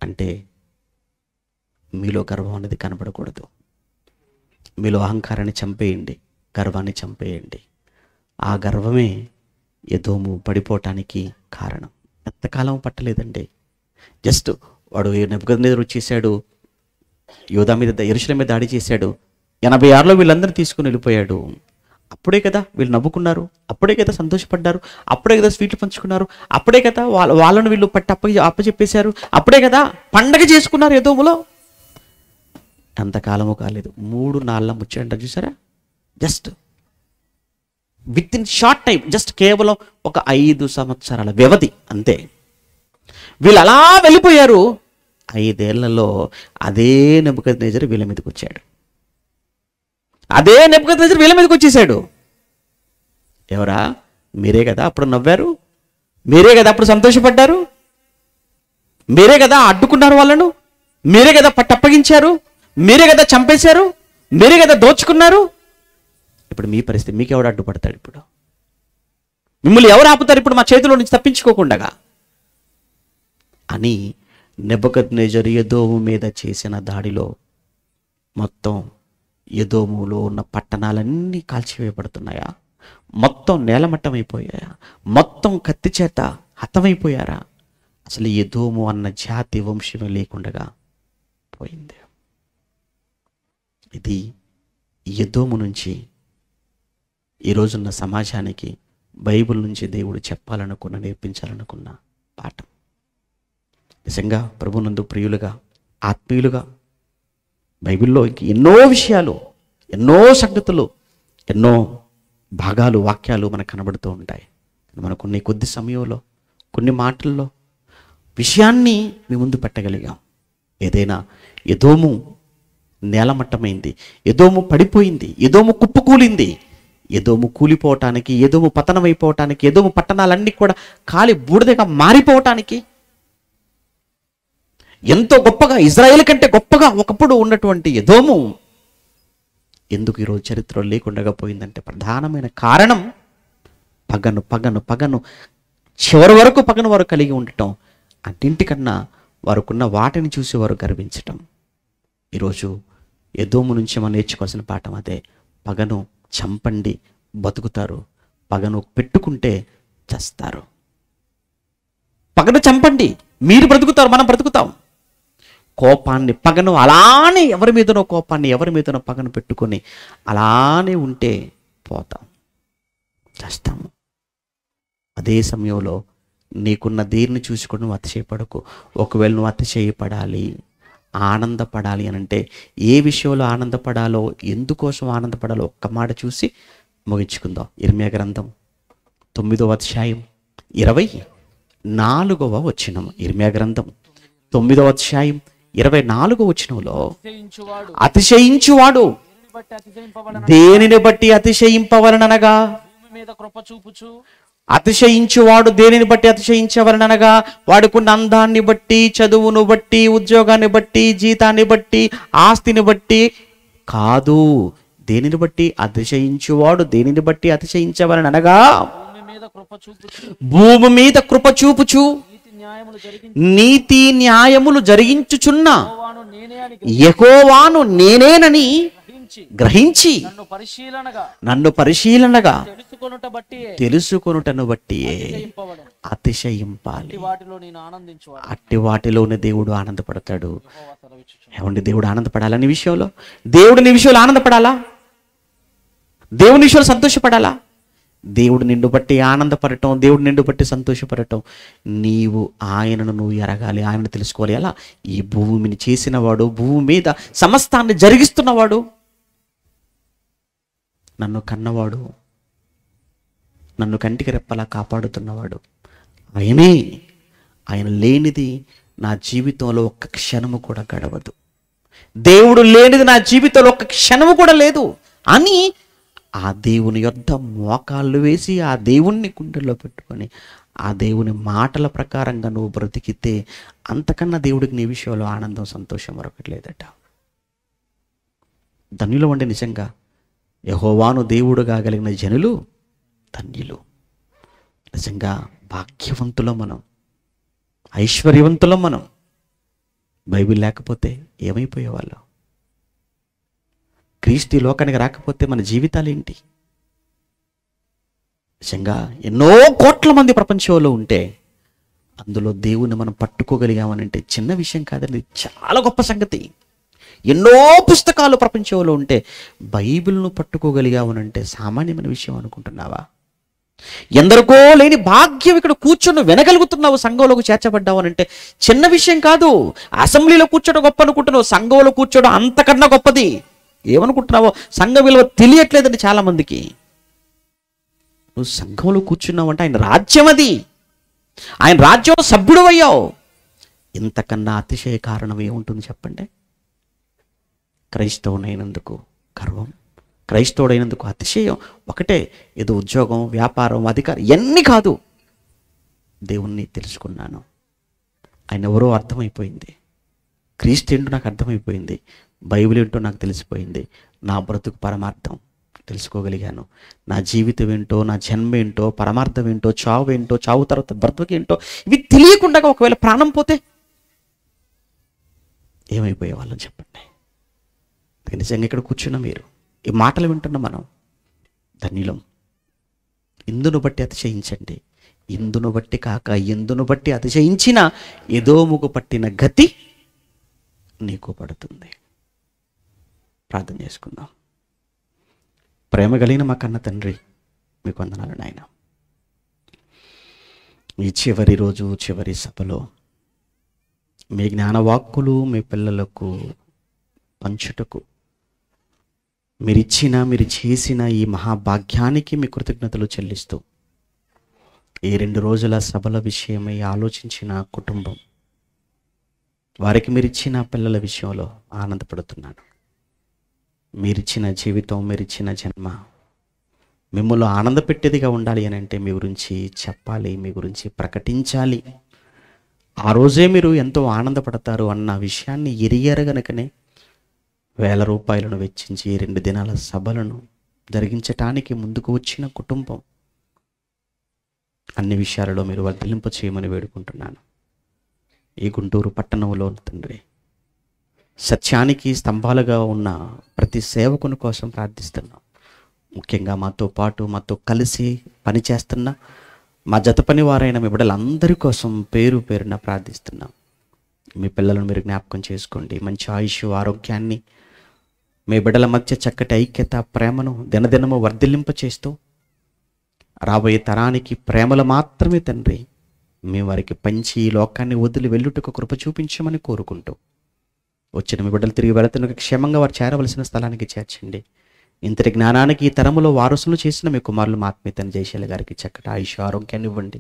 అంటే మీలో గర్వం అనేది కనబడకూడదు. మీలో అహంకారాన్ని చంపేయండి, గర్వాన్ని చంపేయండి. ఆ గర్వమే ఎదోము పడిపోవటానికి కారణం. ఎంతకాలం పట్టలేదండి. జస్ట్ వాడు నెబుకద్నెజరు వచ్చేసాడు, యోధా మీద, యెరూషలేము మీద దాడి చేశాడు. 86లో వీళ్ళందరూ తీసుకుని వెళ్ళిపోయాడు. అప్పుడే కదా వీళ్ళు నవ్వుకున్నారు, అప్పుడే కదా సంతోషపడ్డారు, అప్పుడే కదా స్వీట్లు పంచుకున్నారు, అప్పుడే కదా వాళ్ళను వీళ్ళు పట్టి అప్పచెప్పేశారు, అప్పుడే కదా పండగ చేసుకున్నారు ఎదోములో. అంతకాలము కాలేదు, 3 నాళ్ళ ముచ్చట చూసారా? Just with in short time, just కేవలం ఒక 5 సంవత్సరాల వ్యవధి అంతే. వీళ్ళు అలా వెళ్ళిపోయారు. 5 ఏళ్లలో అదే నెబుకద్నెజరు వీళ్ళ మీదకి వచ్చాడు. అదే నెబుకద్నెజరు వీళ్ళ మీదకి వచ్చేసాడు. ఎవరా? మీరే కదా అప్పుడు నవ్వారు, మీరే కదా అప్పుడు సంతోషపడ్డారు, మీరే కదా అడ్డుకున్నారు వాళ్ళను, మీరే కదా పట్టప్పగించారు, మీరే కదా చంపేశారు, మీరే కదా దోచుకున్నారు. ఇప్పుడు మీ పరిస్థితి, మీకెవడు అడ్డుపడతాడు? ఇప్పుడు మిమ్మల్ని ఎవరు ఆపుతారు ఇప్పుడు మా చేతిలో నుంచి తప్పించుకోకుండా అని నెబుకద్నెజరు ఎదోము మీద చేసిన దాడిలో మొత్తం ఎదోములో ఉన్న పట్టణాలన్నీ కాల్చివేయబడుతున్నాయా? మొత్తం నేలమట్టమైపోయాయా? మొత్తం కత్తి చేత హతమైపోయారా? అసలు ఎదోము అన్న జాతి వంశమే లేకుండా పోయింది. ఇది ఎదోము నుంచి ఈరోజున్న సమాజానికి బైబిల్ నుంచి దేవుడు చెప్పాలనుకున్న, నేర్పించాలనుకున్న పాఠం. నిజంగా ప్రభునందు ప్రియులుగా, ఆత్మీయులుగా బైబిల్లో ఇంక ఎన్నో విషయాలు, ఎన్నో సంగతులు, ఎన్నో భాగాలు, వాక్యాలు మనకు కనబడుతూ ఉంటాయి. మనకు కొన్ని కొద్ది సమయంలో, కొన్ని మాటల్లో విషయాన్ని మీ ముందు పెట్టగలిగాం. ఏదైనా ఎదోము నేలమట్టమైంది, ఎదోము పడిపోయింది, ఎదోము కుప్పకూలింది. ఎదోము కూలిపోవటానికి, ఎదోము పతనమైపోవటానికి, ఎదోము పట్టణాలన్నీ కూడా కాలి బూడిదగా మారిపోవటానికి, ఎంతో గొప్పగా, ఇజ్రాయేల్ కంటే గొప్పగా ఒకప్పుడు ఉన్నటువంటి ఎదోము ఎందుకు ఈరోజు చరిత్రలో లేకుండా పోయిందంటే ప్రధానమైన కారణం పగను చివరి వరకు పగను వారు కలిగి ఉండటం. అన్నింటికన్నా వారుకున్న వాటిని చూసి వారు గర్వించటం. ఈరోజు ఎదోము నుంచి మనం నేర్చుకోవాల్సిన పాఠం అదే. పగను చంపండి, బతుకుతారు. పగను పెట్టుకుంటే చస్తారు. పగను చంపండి, మీరు బ్రతుకుతారు, మనం బ్రతుకుతాం. కోపాన్ని, పగను అలానే ఎవరి మీదనో కోపాన్ని, ఎవరి మీదనో పగను పెట్టుకొని అలానే ఉంటే పోతాం, చేస్తాము. అదే సమయంలో నీకున్న దేన్ని చూసుకొని నువ్వు అతిశయపడకు. ఒకవేళ నువ్వు అతిశయపడాలి, ఆనందపడాలి అని అంటే ఏ విషయంలో ఆనందపడాలో, ఎందుకోసం ఆనందపడాలో ఒక్క మాట చూసి ముగించుకుందాం. ఇర్మియా గ్రంథం 9:24 ఇర్మియా గ్రంథం 9:24 అతిశయించువాడు దేనిని బట్టి అతిశయింపవలనగా అతిశయించువాడు దేనిని బట్టి అతిశయించవలనగా వాడుకున్న అందాన్ని బట్టి, చదువును బట్టి, ఉద్యోగాన్ని బట్టి, జీతాన్ని బట్టి, ఆస్తిని బట్టి కాదు. దేనిని బట్టి అతిశయించువాడు దేనిని బట్టి అతిశయించవలనగా భూమి మీద కృప చూపుచు నీతి న్యాయములు జరిగించుచున్న యెహోవాను నేనేనని గ్రహించి నన్ను పరిశీలనగా తెలుసుకొనుటను బట్టి అతిశయింపాలి. అట్టి వాటిలోనే దేవుడు ఆనందపడతాడు. ఏమండి, దేవుడు ఆనందపడాలని విషయంలో, దేవుడిని విషయంలో ఆనందపడాలా? దేవుని విషయంలో సంతోషపడాలా? దేవుడు నిన్ను బట్టి ఆనందపడటం, దేవుడు నిన్ను బట్టి సంతోషపడటం, నీవు ఆయనను నువ్వు ఎరగాలి, ఆయనను తెలుసుకోవాలి. అలా ఈ భూమిని చేసినవాడు, భూమి మీద సమస్తాన్ని జరిగిస్తున్నవాడు, నన్ను కన్నవాడు, నన్ను కంటికి రెప్పలా కాపాడుతున్నవాడు ఆయనే. ఆయన లేనిది నా జీవితంలో ఒక్క క్షణము కూడా గడవదు. దేవుడు లేనిది నా జీవితంలో ఒక్క క్షణము కూడా లేదు అని ఆ దేవుని యొద్ద మోకాళ్ళు వేసి ఆ దేవుణ్ణి గుండెల్లో పెట్టుకొని ఆ దేవుని మాటల ప్రకారంగా నువ్వు బ్రతికితే అంతకన్నా దేవుడికి నీ విషయంలో ఆనందం, సంతోషం మరొకట్లేదట. ధన్యులు వండి నిజంగా యెహోవాను దేవుడుగా కలిగిన జనులు ధన్యులు. నిజంగా భాగ్యవంతులం మనం, ఐశ్వర్యవంతులం మనం. బైబిల్ లేకపోతే ఏమైపోయేవాళ్ళం? క్రీస్తు లోకానికి రాకపోతే మన జీవితాలు ఏంటి? నిజంగా ఎన్నో కోట్ల మంది ప్రపంచంలో ఉంటే అందులో దేవుని మనం పట్టుకోగలిగామనంటే చిన్న విషయం కాదండి, చాలా గొప్ప సంగతి. ఎన్నో పుస్తకాలు ప్రపంచంలో ఉంటే బైబిల్ను పట్టుకోగలిగామనంటే సామాన్యమైన విషయం అనుకుంటున్నావా? ఎందరికో లేని భాగ్యం ఇక్కడ కూర్చొని వినగలుగుతున్నావు, సంఘంలోకి చేర్చబడ్డావు అనంటే చిన్న విషయం కాదు. అసెంబ్లీలో కూర్చోడం గొప్ప అనుకుంటున్నావు, సంఘంలో కూర్చోడం అంతకన్నా గొప్పది. ఏమనుకుంటున్నావో? సంఘ విలువ తెలియట్లేదండి చాలా మందికి. నువ్వు సంఘంలో కూర్చున్నావు అంటే ఆయన రాజ్యం, అది ఆయన రాజ్యంలో సభ్యుడు అయ్యావు. ఇంతకన్నా అతిశయ కారణం ఏముంటుంది చెప్పండి? క్రైస్తవునైనందుకు గర్వం, క్రైస్తవుడైనందుకు అతిశయం ఒకటే. ఏదో ఉద్యోగం, వ్యాపారం, అధికారం ఇవన్నీ కాదు. దేవుణ్ణి తెలుసుకున్నాను, ఆయన ఎవరో అర్థమైపోయింది, క్రీస్తు ఏంటో నాకు అర్థమైపోయింది, బైబిల్ ఏంటో నాకు తెలిసిపోయింది, నా బ్రతుకు పరమార్థం తెలుసుకోగలిగాను, నా జీవితం ఏంటో, నా జన్మ ఏంటో, పరమార్థం ఏంటో, చావు ఏంటో, చావు తర్వాత బ్రతుకు ఏంటో ఇవి తెలియకుండా ఒకవేళ ప్రాణం పోతే ఏమైపోయే వాళ్ళని చెప్పండి? నిజంగా ఇక్కడ కూర్చున్న మీరు, ఈ మాటలు వింటున్న మనం ధన్యులం. ఇందును బట్టి అతిశయించండి, ఇందును బట్టి కాక ఎందును బట్టి అతిశయించిన ఎదోముకు పట్టిన గతి నీకు పడుతుంది. ప్రార్థన చేసుకుందాం. ప్రేమ కలిగిన మా కన్న తండ్రి, మీకు వందనాలు నాయన. ఈ చివరి రోజు, చివరి సభలో మీ జ్ఞానవాక్కులు మీ పిల్లలకు పంచుటకు మీరు చేసిన ఈ మహాభాగ్యానికి మీ కృతజ్ఞతలు చెల్లిస్తూ, ఈ 2 రోజుల సభల విషయమై ఆలోచించిన కుటుంబం, వారికి మీరిచ్చిన పిల్లల విషయంలో ఆనందపడుతున్నాను. మీరిచ్చిన జీవితం, మీరిచ్చిన జన్మ మిమ్మల్ని ఆనందపెట్టేదిగా ఉండాలి అని అంటే మీ గురించి చెప్పాలి, మీ గురించి ప్రకటించాలి. ఆ రోజే మీరు ఎంతో ఆనందపడతారు అన్న విషయాన్ని ఎరిగారు. వేల రూపాయలను వెచ్చించి 2 దినాల సభలను జరిగించటానికి ముందుకు వచ్చిన కుటుంబం, అన్ని విషయాలలో మీరు వర్ధిల్లింప చేయమని వేడుకుంటున్నాను. ఈ గుంటూరు పట్టణంలో తండ్రి, సత్యానికి స్తంభాలుగా ఉన్న ప్రతి సేవకుని కోసం ప్రార్థిస్తున్నాం. ముఖ్యంగా మాతో పాటు, మాతో కలిసి పనిచేస్తున్న మా జత పని వారైన మీ బిడ్డలందరి కోసం పేరు పేరున ప్రార్థిస్తున్నాం. మీ పిల్లలను మీరు జ్ఞాపకం చేసుకోండి. మంచి ఆయుష్, ఆరోగ్యాన్ని, మీ బిడ్డల మధ్య చక్కటి ఐక్యత, ప్రేమను దినదినము వర్ధిల్లింప చేస్తూ రాబోయే తరానికి ప్రేమలు మాత్రమే తండ్రి మేము వారికి పంచి ఈ లోకాన్ని వదిలి వెళ్ళుటకు కృప చూపించమని కోరుకుంటూ, వచ్చిన మీ బిడ్డలు తిరిగి వెళుతున్న క్షేమంగా వారు చేరవలసిన స్థలానికి చేర్చండి. ఇంతటి జ్ఞానానికి ఈ తరములో వారసులు చేసిన మీ కుమారులు మా ఆత్మీయతను జయశైల గారికి చక్కటి ఆయుష్, ఆరోగ్యాన్ని ఇవ్వండి.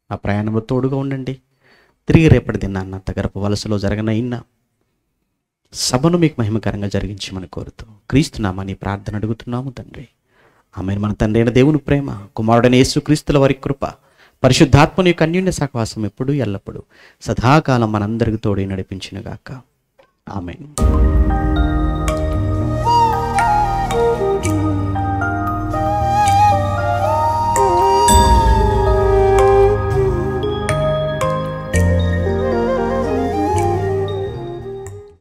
ఆ ప్రయాణంలో తోడుగా ఉండండి. తిరిగి రేపటి దినాన్న తగరపు వలసలో జరగనైనా సభను మీకు మహిమకరంగా జరిగించమని కోరుతూ క్రీస్తు నామని ప్రార్థన అడుగుతున్నాము తండ్రి. ఆమె మన తండ్రి అయిన దేవుని ప్రేమ, కుమారుడైన యేసుక్రీస్తుల వారి కృప, పరిశుద్ధాత్మని యొక్క అన్యోన్య సహవాసం ఎప్పుడు ఎల్లప్పుడు సదాకాలం మనందరికి తోడై నడిపించునుగాక. ఆమేన్.